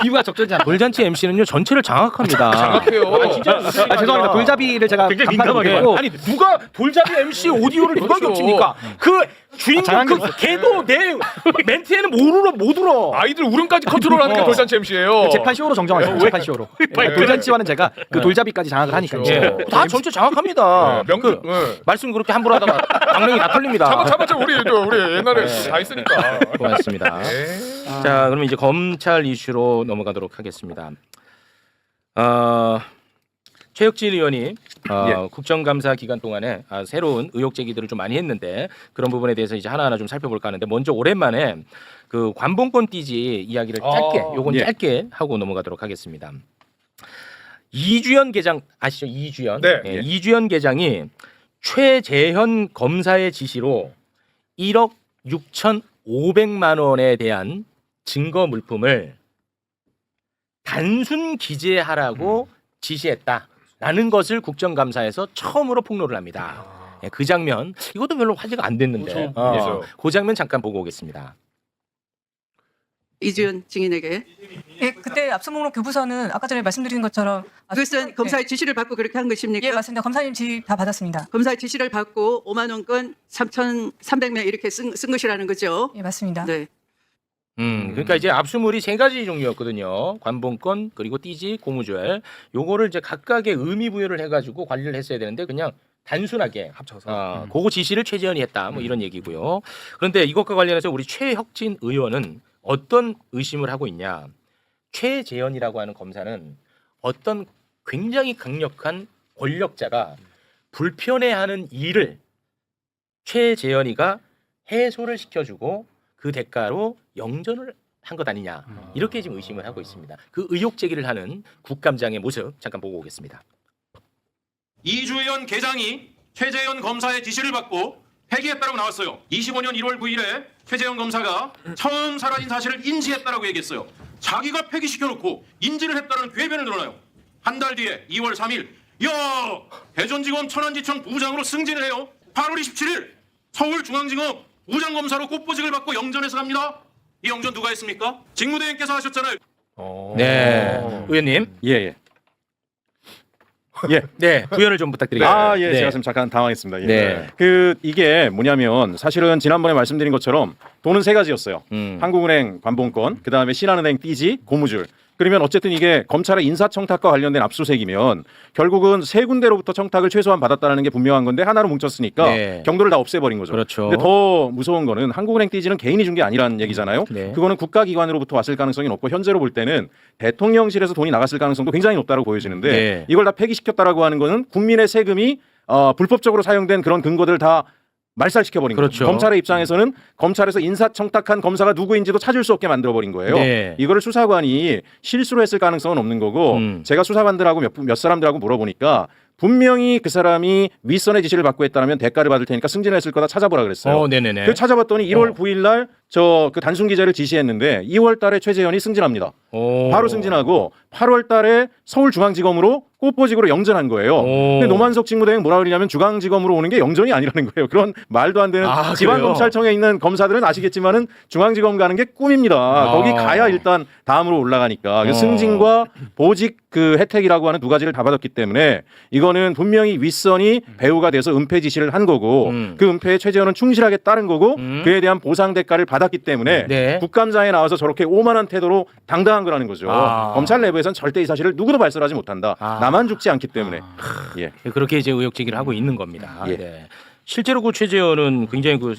비유가 적절치 않아. 돌잔치 MC는요 전체를 장악합니다. 장악해요. 진짜 죄송합니다. 돌잡이를 제가 굉장히 간판으로 민감하게. 보고 아니 누가 돌잡이 MC 오디오를 누가 그렇죠. 겹칩니까? 그 주인공 그 걔도 내 멘트에는 못 울어. 아이들 울음까지 컨트롤하는 게 돌잔치 MC예요. 재판 쇼로 정정하죠. 재판 쇼로. 돌잔치와는 제가 그 돌잡이까지 장악을 하니까. 그렇죠. 다 전체 장악합니다. 명분. 말씀 그렇게 함부로 하다가 강릉이 다 털립니다. 잠깐 우리 옛날에 다 했으니까. 고맙습니다. 자, 그러면 이제 검찰 이슈로 넘어가도록 하겠습니다. 최혁진 의원이 국정감사 기간 동안에 새로운 의혹 제기들을 좀 많이 했는데 그런 부분에 대해서 이제 하나하나 좀 살펴볼까 하는데 먼저 오랜만에 그 관봉권 띠지 이야기를 짧게 하고 넘어가도록 하겠습니다. 이주연 계장 아시죠? 이주연. 네. 이주연 계장이 최재현 검사의 지시로 1억 6,500만 원에 대한 증거 물품을 단순 기재하라고 지시했다라는 것을 국정감사에서 처음으로 폭로를 합니다. 그 장면 이것도 별로 화제가 안 됐는데 그 장면 잠깐 보고 오겠습니다. 이주연 증인에게. 예, 그때 압수목록 교부서는 아까 전에 말씀드린 것처럼 그것은 검사의 지시를 받고 그렇게 한 것입니까? 예, 맞습니다. 검사님 지시 다 받았습니다. 검사의 지시를 받고 5만 원권 3,300명 이렇게 쓴 것이라는 거죠. 예, 맞습니다. 네. 그러니까 이제 압수물이 세 가지 종류였거든요. 관봉권 그리고 띠지 고무줄. 요거를 이제 각각의 의미 부여를 해가지고 관리를 했어야 되는데 그냥 단순하게 합쳐서 그거 지시를 최재현이 했다 뭐 이런 얘기고요. 그런데 이것과 관련해서 우리 최혁진 의원은 어떤 의심을 하고 있냐? 최재현이라고 하는 검사는 어떤 굉장히 강력한 권력자가 불편해하는 일을 최재현이가 해소를 시켜주고 그 대가로 영전을 한 것 아니냐 이렇게 지금 의심을 하고 있습니다. 그 의혹 제기를 하는 국감장의 모습 잠깐 보고 오겠습니다. 이주연 계장이 최재현 검사의 지시를 받고 폐기했다고 나왔어요. 25년 1월 9일에 최재현 검사가 처음 사라진 사실을 인지했다라고 얘기했어요. 자기가 폐기시켜놓고 인지를 했다는 궤변을 늘어나요. 한 달 뒤에 2월 3일 대전지검 천안지청 부장으로 승진을 해요. 8월 27일 서울중앙지검 부장검사로 꽃보직을 받고 영전에서 갑니다. 이 영전 누가 했습니까? 직무대행께서 하셨잖아요. 네, 의원님. 예. 네, 구현을 좀 부탁드리겠습니다. 네. 제가 지금 잠깐 당황했습니다. 네. 이게 뭐냐면 사실은 지난번에 말씀드린 것처럼 돈은 세 가지였어요. 한국은행 관봉권, 그 다음에 신한은행 띠지, 고무줄. 그러면 어쨌든 이게 검찰의 인사청탁과 관련된 압수수색이면 결국은 세 군데로부터 청탁을 최소한 받았다는 게 분명한 건데 하나로 뭉쳤으니까 경도를 다 없애버린 거죠. 그렇죠. 근데 더 무서운 거는 한국은행 띠지는 개인이 준 게 아니라는 얘기잖아요. 그거는 국가기관으로부터 왔을 가능성이 높고 현재로 볼 때는 대통령실에서 돈이 나갔을 가능성도 굉장히 높다고 보여지는데 이걸 다 폐기시켰다라고 하는 거는 국민의 세금이 불법적으로 사용된 그런 근거들을 다 말살시켜버린 거죠. 검찰의 입장에서는 검찰에서 인사청탁한 검사가 누구인지도 찾을 수 없게 만들어버린 거예요. 이거를 수사관이 실수로 했을 가능성은 없는 거고 제가 수사관들하고 몇 사람들하고 물어보니까 분명히 그 사람이 윗선의 지시를 받고 했다면 대가를 받을 테니까 승진했을 거다 찾아보라 그랬어요. 네네네. 그 찾아봤더니 1월 9일 날 그 단순 기재를 지시했는데 2월 달에 최재현이 승진합니다. 바로 승진하고 8월 달에 서울중앙지검으로 꽃보직으로 영전한 거예요. 근데 노만석 직무대행 뭐라 그러냐면 중앙지검으로 오는 게 영전이 아니라는 거예요. 그런 말도 안 되는 지방검찰청에 있는 검사들은 아시겠지만은 중앙지검 가는 게 꿈입니다. 거기 가야 일단 다음으로 올라가니까 승진과 보직 그 혜택이라고 하는 두 가지를 다 받았기 때문에 이거는 분명히 윗선이 배후가 돼서 은폐 지시를 한 거고 그 은폐에 최재현은 충실하게 따른 거고 그에 대한 보상 대가를 받았기 때문에 국감장에 나와서 저렇게 오만한 태도로 당당한 거라는 거죠. 검찰 내부에서는 절대 이 사실을 누구도 발설하지 못한다. 나만 죽지 않기 때문에. 그렇게 이제 의혹 제기를 하고 있는 겁니다. 실제로 그 최재현은 굉장히 그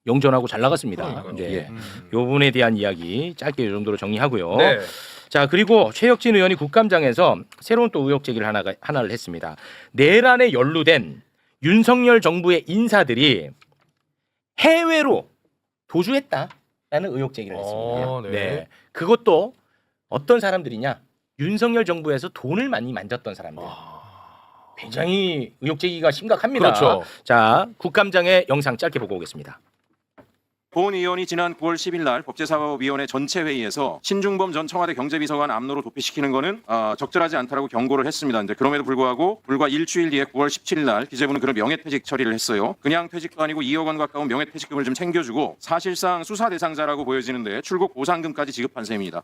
영전하고 잘 나갔습니다. 이 부분에 대한 이야기 짧게 이 정도로 정리하고요. 자, 그리고 최혁진 의원이 국감장에서 새로운 또 의혹 제기를 하나를 했습니다. 내란에 연루된 윤석열 정부의 인사들이 해외로 도주했다라는 의혹 제기를 했습니다. 그것도 어떤 사람들이냐? 윤석열 정부에서 돈을 많이 만졌던 사람들. 굉장히 의혹 제기가 심각합니다. 그렇죠. 자, 국감장의 영상 짧게 보고 오겠습니다. 본 의원이 지난 9월 10일 날 법제사법위원회 전체 회의에서 신중범 전 청와대 경제비서관 압로로 도피시키는 거는 적절하지 않다라고 경고를 했습니다. 이제 그럼에도 불구하고 불과 일주일 뒤에 9월 17일 날 기재부는 그런 명예퇴직 처리를 했어요. 그냥 퇴직도 아니고 2억 원 가까운 명예퇴직금을 좀 챙겨주고 사실상 수사 대상자라고 보여지는데 출국 보상금까지 지급한 셈입니다.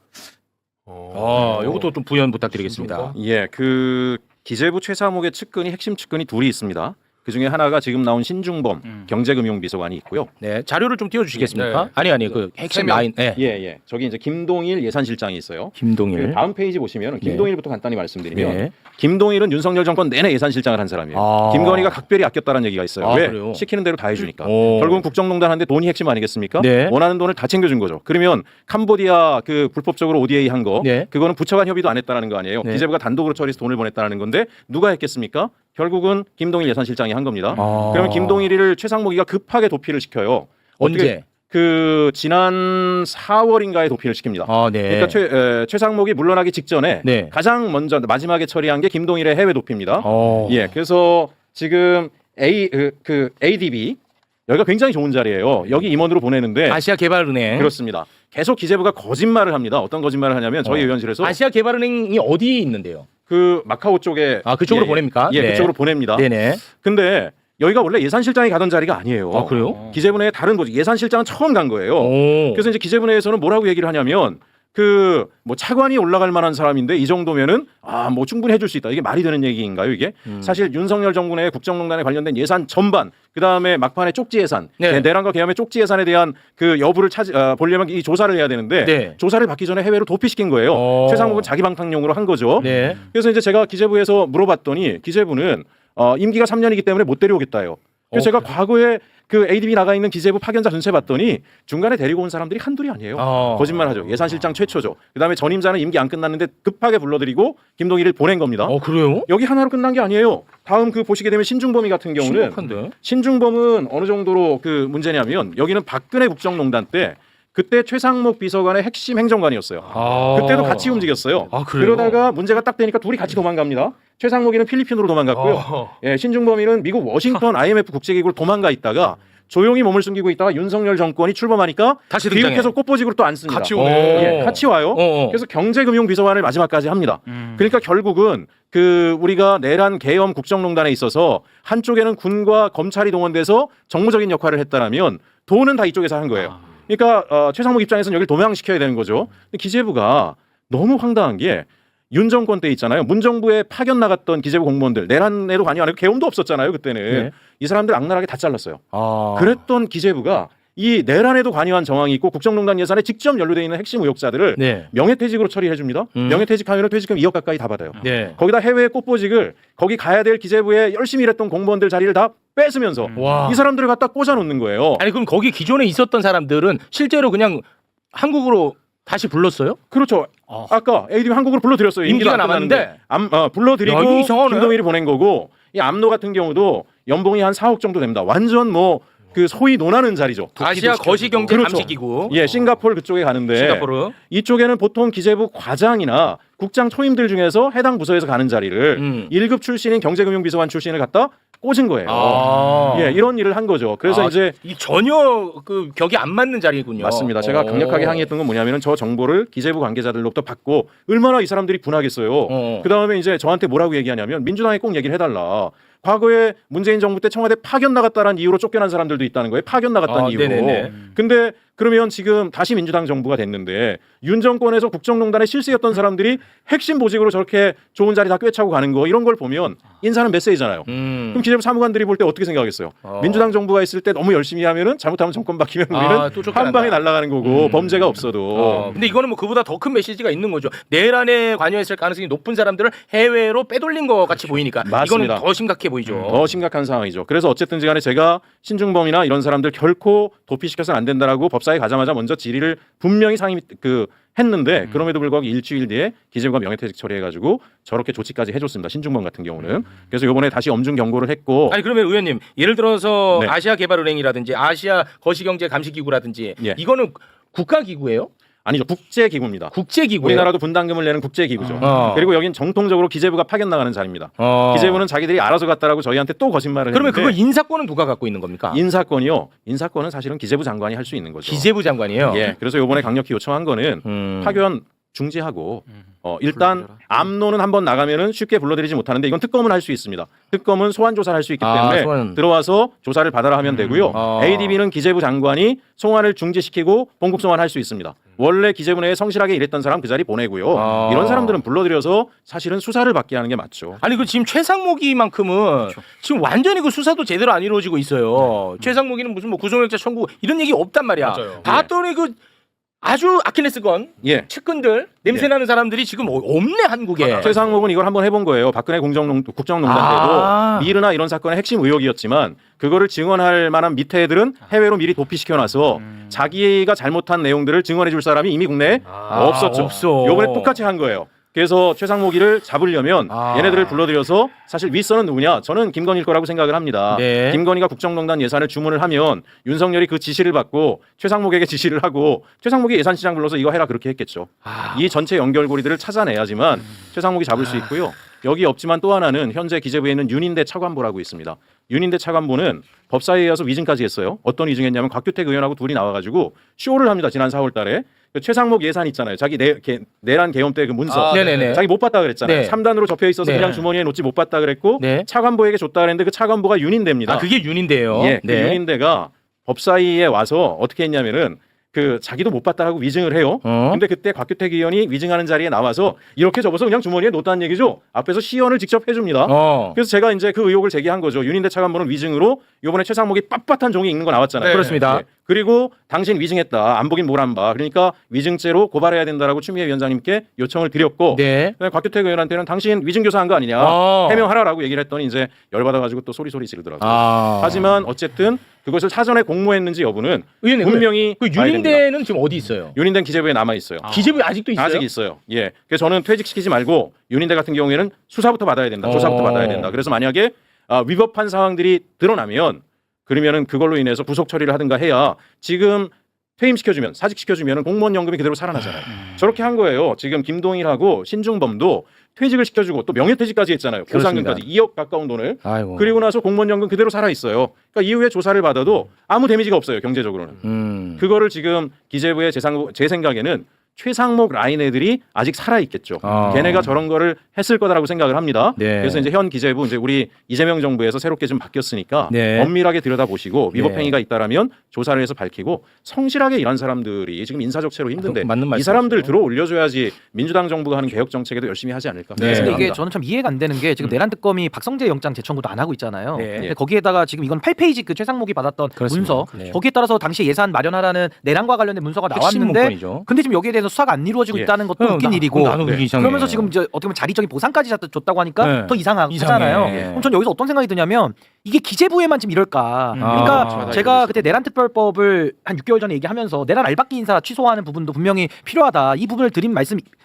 이것도 좀 부연 부탁드리겠습니다. 예, 그 기재부 최사목의 측근이 핵심 측근이 둘이 있습니다. 그 중에 하나가 지금 나온 신중범 경제금융비서관이 있고요. 네, 자료를 좀 띄워주시겠습니까? 네. 아니 그 핵심 라인. 네. 예. 저기 이제 김동일 예산실장이 있어요. 김동일. 그 다음 페이지 보시면 김동일부터 간단히 말씀드리면 네. 김동일은 윤석열 정권 내내 예산실장을 한 사람이에요. 김건희가 각별히 아꼈다는 얘기가 있어요. 왜? 그래요? 시키는 대로 다 해주니까. 결국은 국정농단한데 돈이 핵심 아니겠습니까? 네. 원하는 돈을 다 챙겨준 거죠. 그러면 캄보디아 그 불법적으로 ODA 한 거, 그거는 부처 간 협의도 안 했다는 거 아니에요. 기재부가 단독으로 처리해서 돈을 보냈다는 건데 누가 했겠습니까? 결국은 김동일 예산실장이 한 겁니다. 그러면 김동일을 최상목이가 급하게 도피를 시켜요. 언제? 그 지난 4월인가에 도피를 시킵니다. 네. 그러니까 최상목이 물러나기 직전에 가장 먼저 마지막에 처리한 게 김동일의 해외 도피입니다. 예, 그래서 지금 ADB 여기가 굉장히 좋은 자리예요. 여기 임원으로 보내는데 아시아개발은행 그렇습니다. 계속 기재부가 거짓말을 합니다. 어떤 거짓말을 하냐면 저희 의원실에서 아시아개발은행이 어디에 있는데요? 그 마카오 쪽에 그쪽으로 보냅니까? 예, 그쪽으로 보냅니다. 네네. 근데 여기가 원래 예산실장이 가던 자리가 아니에요. 그래요? 기재부 내에 다른 보직 예산실장은 처음 간 거예요. 그래서 이제 기재부 내에서는 뭐라고 얘기를 하냐면 그 뭐 차관이 올라갈 만한 사람인데 이 정도면은 뭐 충분히 해줄 수 있다. 이게 말이 되는 얘기인가요, 이게? 사실 윤석열 정부 내 국정농단에 관련된 예산 전반, 그 다음에 막판에 쪽지 예산, 내란과 계엄의 쪽지 예산에 대한 그 여부를 보려면 이 조사를 해야 되는데 조사를 받기 전에 해외로 도피시킨 거예요. 최상목은 자기 방탕용으로 한 거죠. 그래서 이제 제가 기재부에서 물어봤더니 기재부는 임기가 3년이기 때문에 못 데려오겠다요. 그래서 제가 과거에 그 ADB 나가 있는 기재부 파견자 전체 봤더니 중간에 데리고 온 사람들이 한둘이 아니에요. 거짓말하죠. 예산실장 최초죠. 그다음에 전임자는 임기 안 끝났는데 급하게 불러들이고 김동일을 보낸 겁니다. 그래요? 여기 하나로 끝난 게 아니에요. 다음 그 보시게 되면 신중범이 같은 경우는 심각한데? 신중범은 어느 정도로 그 문제냐면 여기는 박근혜 국정농단 때 그때 최상목 비서관의 핵심 행정관이었어요. 그때도 같이 움직였어요. 그러다가 문제가 딱 되니까 둘이 같이 도망갑니다. 최상목이는 필리핀으로 도망갔고요. 예, 신중범이는 미국 워싱턴 IMF 국제기구로 도망가 있다가 조용히 몸을 숨기고 있다가 윤석열 정권이 출범하니까 다시 등장해. 기획해서 꽃보직으로 또 안 씁니다. 같이 오네. 예, 같이 와요. 그래서 경제금융비서관을 마지막까지 합니다. 그러니까 결국은 그 우리가 내란 계엄 국정농단에 있어서 한쪽에는 군과 검찰이 동원돼서 정무적인 역할을 했다라면 돈은 다 이쪽에서 한 거예요. 그러니까 최상목 입장에서는 여기를 도망시켜야 되는 거죠. 근데 기재부가 너무 황당한 게 윤 정권 때 있잖아요. 문정부에 파견 나갔던 기재부 공무원들 내란에도 관여 안 했고 계엄도 없었잖아요. 그때는 이 사람들 악랄하게 다 잘랐어요. 그랬던 기재부가 이 내란에도 관여한 정황이 있고 국정농단 예산에 직접 연루돼 있는 핵심 의혹자들을 명예퇴직으로 처리해 줍니다. 명예퇴직하면 퇴직금 2억 가까이 다 받아요. 거기다 해외 꽃보직을 거기 가야 될 기재부에 열심히 일했던 공무원들 자리를 다 뺏으면서 이 사람들을 갖다 꽂아 놓는 거예요. 아니 그럼 거기 기존에 있었던 사람들은 실제로 그냥 한국으로 다시 불렀어요? 그렇죠. 아까 ADB 한국으로 불러드렸어요. 임기가 남았는데 불러드리고 야, 이거 김동일이 보낸 거고 이 암로 같은 경우도 연봉이 한 4억 정도 됩니다. 완전 뭐 그 소위 논하는 자리죠. 아시아 거시경제 감시기구. 예, 싱가포르 그쪽에 가는데 싱가포르. 이쪽에는 보통 기재부 과장이나 국장 초임들 중에서 해당 부서에서 가는 자리를 1급 출신인 경제금융비서관 출신을 갖다 꽂은 거예요. 예, 이런 일을 한 거죠. 그래서 이제 이 전혀 그 격이 안 맞는 자리군요. 맞습니다. 제가 강력하게 항의했던 건 뭐냐면은 저 정보를 기재부 관계자들로부터 받고 얼마나 이 사람들이 분하겠어요. 그 다음에 이제 저한테 뭐라고 얘기하냐면 민주당에 꼭 얘기를 해달라. 과거에 문재인 정부 때 청와대 파견 나갔다는 이유로 쫓겨난 사람들도 있다는 거예요. 파견 나갔다는 이유로. 근데 그러면 지금 다시 민주당 정부가 됐는데 윤 정권에서 국정농단에 실세였던 사람들이 핵심 보직으로 저렇게 좋은 자리 다 꿰차고 가는 거 이런 걸 보면 인사는 메시지잖아요. 그럼 기재부 사무관들이 볼 때 어떻게 생각하겠어요? 민주당 정부가 있을 때 너무 열심히 하면은 잘못하면 정권 바뀌면 우리는 한 방에 날아가는 거고 범죄가 없어도. 근데 이거는 뭐 그보다 더 큰 메시지가 있는 거죠. 내란에 관여했을 가능성이 높은 사람들을 해외로 빼돌린 것 같이 보이니까 맞습니다. 이거는 더 심각해 보이죠. 더 심각한 상황이죠. 그래서 어쨌든 간에 제가 신중범이나 이런 사람들 결코 도피시켜서는 안 된다라고 법사에 가자마자 먼저 질의를 분명히 상임 했는데 그럼에도 불구하고 일주일 뒤에 기재부가 명예퇴직 처리해가지고 저렇게 조치까지 해줬습니다. 신중범 같은 경우는. 그래서 이번에 다시 엄중 경고를 했고. 아니 그러면 의원님 예를 들어서 아시아개발은행이라든지 아시아 거시경제 감시기구라든지 이거는 국가기구예요? 아니죠. 국제기구입니다. 국제기구. 우리나라도 분담금을 내는 국제기구죠. 그리고 여긴 정통적으로 기재부가 파견 나가는 자리입니다. 기재부는 자기들이 알아서 갔다라고 저희한테 또 거짓말을 그러면 했는데 그거 인사권은 누가 갖고 있는 겁니까? 인사권이요. 인사권은 사실은 기재부 장관이 할 수 있는 거죠. 기재부 장관이요? 예. 그래서 이번에 강력히 요청한 거는 파견 중지하고 일단 암로는 한번 나가면은 쉽게 불러들이지 못하는데 이건 특검은 할 수 있습니다. 특검은 소환 조사를 할 수 있기 때문에 들어와서 조사를 받아라 하면 되고요. ADB는 기재부 장관이 송환을 중지시키고 봉급 소환할 수 있습니다. 원래 기재부 내에 성실하게 일했던 사람 그 자리 보내고요. 이런 사람들은 불러들여서 사실은 수사를 받게 하는 게 맞죠. 아니 그 지금 최상목이만큼은 지금 완전히 그 수사도 제대로 안 이루어지고 있어요. 최상목이는 무슨 뭐 구속영장 청구 이런 얘기 없단 말이야. 맞아요. 봤더니 그 아주 아킬레스건 측근들 냄새나는 사람들이 지금 없네 한국에. 최상목은 이걸 한번 해본 거예요. 박근혜 국정농단 때도 미르나 이런 사건의 핵심 의혹이었지만 그거를 증언할 만한 밑에 애들은 해외로 미리 도피시켜놔서 자기가 잘못한 내용들을 증언해줄 사람이 이미 국내에 없었죠. 요번에 똑같이 한 거예요. 그래서 최상목이를 잡으려면 얘네들을 불러들여서 사실 윗선은 누구냐? 저는 김건희일 거라고 생각을 합니다. 김건희가 국정농단 예산을 주문을 하면 윤석열이 그 지시를 받고 최상목에게 지시를 하고 최상목이 예산시장 불러서 이거 해라 그렇게 했겠죠. 이 전체 연결고리들을 찾아내야지만 최상목이 잡을 수 있고요. 여기 없지만 또 하나는 현재 기재부에 있는 윤인대 차관보라고 있습니다. 윤인대 차관보는 법사위에 와서 위증까지 했어요. 어떤 위증했냐면 곽규택 의원하고 둘이 나와가지고 쇼를 합니다. 지난 4월 달에. 그 최상목 예산 있잖아요. 자기 내란 계엄 때 그 문서. 자기 못 봤다 그랬잖아요. 3단으로 접혀 있어서 그냥 주머니에 놓지 못 봤다 그랬고 차관보에게 줬다 그랬는데 그 차관보가 윤인대입니다. 그게 윤인대예요. 예, 그 윤인대가 법사위에 와서 어떻게 했냐면은 그 자기도 못 봤다라고 위증을 해요. 근데 그때 곽규택 의원이 위증하는 자리에 나와서 이렇게 접어서 그냥 주머니에 놓다는 얘기죠. 앞에서 시연을 직접 해줍니다. 그래서 제가 이제 그 의혹을 제기한 거죠. 윤인대 차관보는 위증으로 이번에 최상목이 빳빳한 종이 읽는 거 나왔잖아요. 그렇습니다. 그리고 당신 위증했다. 안 보긴 뭘 안 봐. 그러니까 위증죄로 고발해야 된다라고 추미애 위원장님께 요청을 드렸고 곽규택 의원한테는 당신 위증 교사한 거 아니냐. 해명하라라고 얘기를 했더니 이제 열받아가지고 또 소리소리 지르더라고요. 하지만 어쨌든 그것을 사전에 공모했는지 여부는 의원님, 분명히 그 윤인대는 지금 어디 있어요? 윤인대는 기재부에 남아 있어요. 기재부에 아직도 있어요? 아직 있어요. 예. 그래서 저는 퇴직시키지 말고 윤인대 같은 경우에는 수사부터 받아야 된다. 조사부터 받아야 된다. 그래서 만약에 위법한 상황들이 드러나면 그러면은 그걸로 인해서 구속 처리를 하든가 해야 지금 퇴임시켜주면 사직시켜주면 공무원 연금이 그대로 살아나잖아요. 저렇게 한 거예요. 지금 김동일하고 신중범도 퇴직을 시켜주고 또 명예퇴직까지 했잖아요. 보상금까지 2억 가까운 돈을. 그리고 나서 공무원 연금 그대로 살아있어요. 그러니까 이후에 조사를 받아도 아무 데미지가 없어요. 경제적으로는. 그거를 지금 기재부의 제 생각에는 최상목 라인 애들이 아직 살아있겠죠. 걔네가 저런 거를 했을 거다라고 생각을 합니다. 그래서 이제 현 기재부 이제 우리 이재명 정부에서 새롭게 좀 바뀌었으니까 엄밀하게 들여다보시고 위법행위가 있다라면 조사를 해서 밝히고 성실하게 일한 사람들이 지금 인사적체로 힘든데 이 사람들 들어 올려줘야지 민주당 정부가 하는 개혁 정책에도 열심히 하지 않을까. 근데 이게 저는 참 이해가 안 되는 게 지금 내란 특검이 박성재 영장 재청구도 안 하고 있잖아요. 근데 거기에다가 지금 이건 8페이지 그 최상목이 받았던 문서 거기에 따라서 당시 예산 마련하라는 내란과 관련된 문서가 나왔는데 근데 지금 여기에 대해서 수사가 안 이루어지고 있다는 것도 웃긴 일이고 그러면서 지금 이제 어떻게 보면 자리적인 보상까지 줬다고 하니까 더 이상하잖아요. 그럼 전 여기서 어떤 생각이 드냐면 이게 기재부에만 지금 이럴까. 그러니까 제가 그때 내란특별법을 한 6개월 전에 얘기하면서 내란 알박기 인사 취소하는 부분도 분명히 필요하다. 이 부분을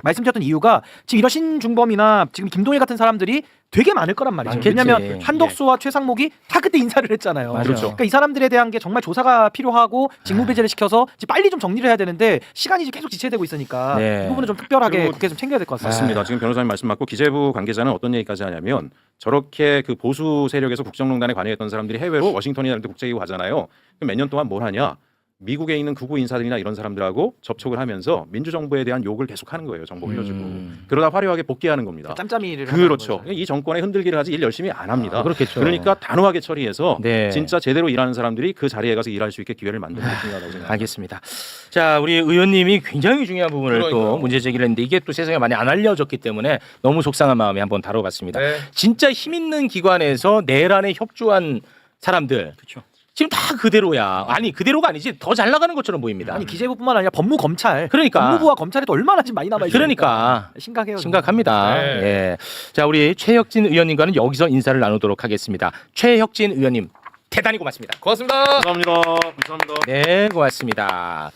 말씀드렸던 이유가 지금 이런 신중범이나 지금 김동일 같은 사람들이 되게 많을 거란 말이죠. 왜냐하면 한덕수와 최상목이 다 그때 인사를 했잖아요. 그러니까 이 사람들에 대한 게 정말 조사가 필요하고 직무배제를 시켜서 빨리 좀 정리를 해야 되는데 시간이 계속 지체되고 있으니까 이 부분은 좀 특별하게 국회에서 좀 챙겨야 될 것 같습니다. 맞습니다. 지금 변호사님 말씀 맞고 기재부 관계자는 어떤 얘기까지 하냐면 저렇게 그 보수 세력에서 국정농단에 관여했던 사람들이 해외로 워싱턴이나 이런 데 국제기구 가잖아요. 그럼 몇 년 동안 뭘 하냐? 미국에 있는 극우 인사들이나 이런 사람들하고 접촉을 하면서 민주정부에 대한 욕을 계속하는 거예요. 정보 흘려주고. 그러다 화려하게 복귀하는 겁니다. 짬짬이를 그렇죠. 이 정권의 흔들기를 하지 일 열심히 안 합니다. 그렇겠죠. 그러니까 단호하게 처리해서 진짜 제대로 일하는 사람들이 그 자리에 가서 일할 수 있게 기회를 만드는 게 중요하다고 생각합니다. 알겠습니다. 자, 우리 의원님이 굉장히 중요한 부분을 또 문제 제기를 했는데 이게 또 세상에 많이 안 알려졌기 때문에 너무 속상한 마음에 한번 다뤄봤습니다. 진짜 힘 있는 기관에서 내란에 협조한 사람들 지금 다 그대로야. 아니 그대로가 아니지 더 잘 나가는 것처럼 보입니다. 아니 기재부뿐만 아니라 법무 검찰. 그러니까 법무부와 검찰에도 얼마나 지금 많이 남아 있어요. 그러니까 심각해요. 심각합니다. 예. 자 우리 최혁진 의원님과는 여기서 인사를 나누도록 하겠습니다. 최혁진 의원님 대단히 고맙습니다. 고맙습니다. 감사합니다. 감사합니다. 네, 고맙습니다.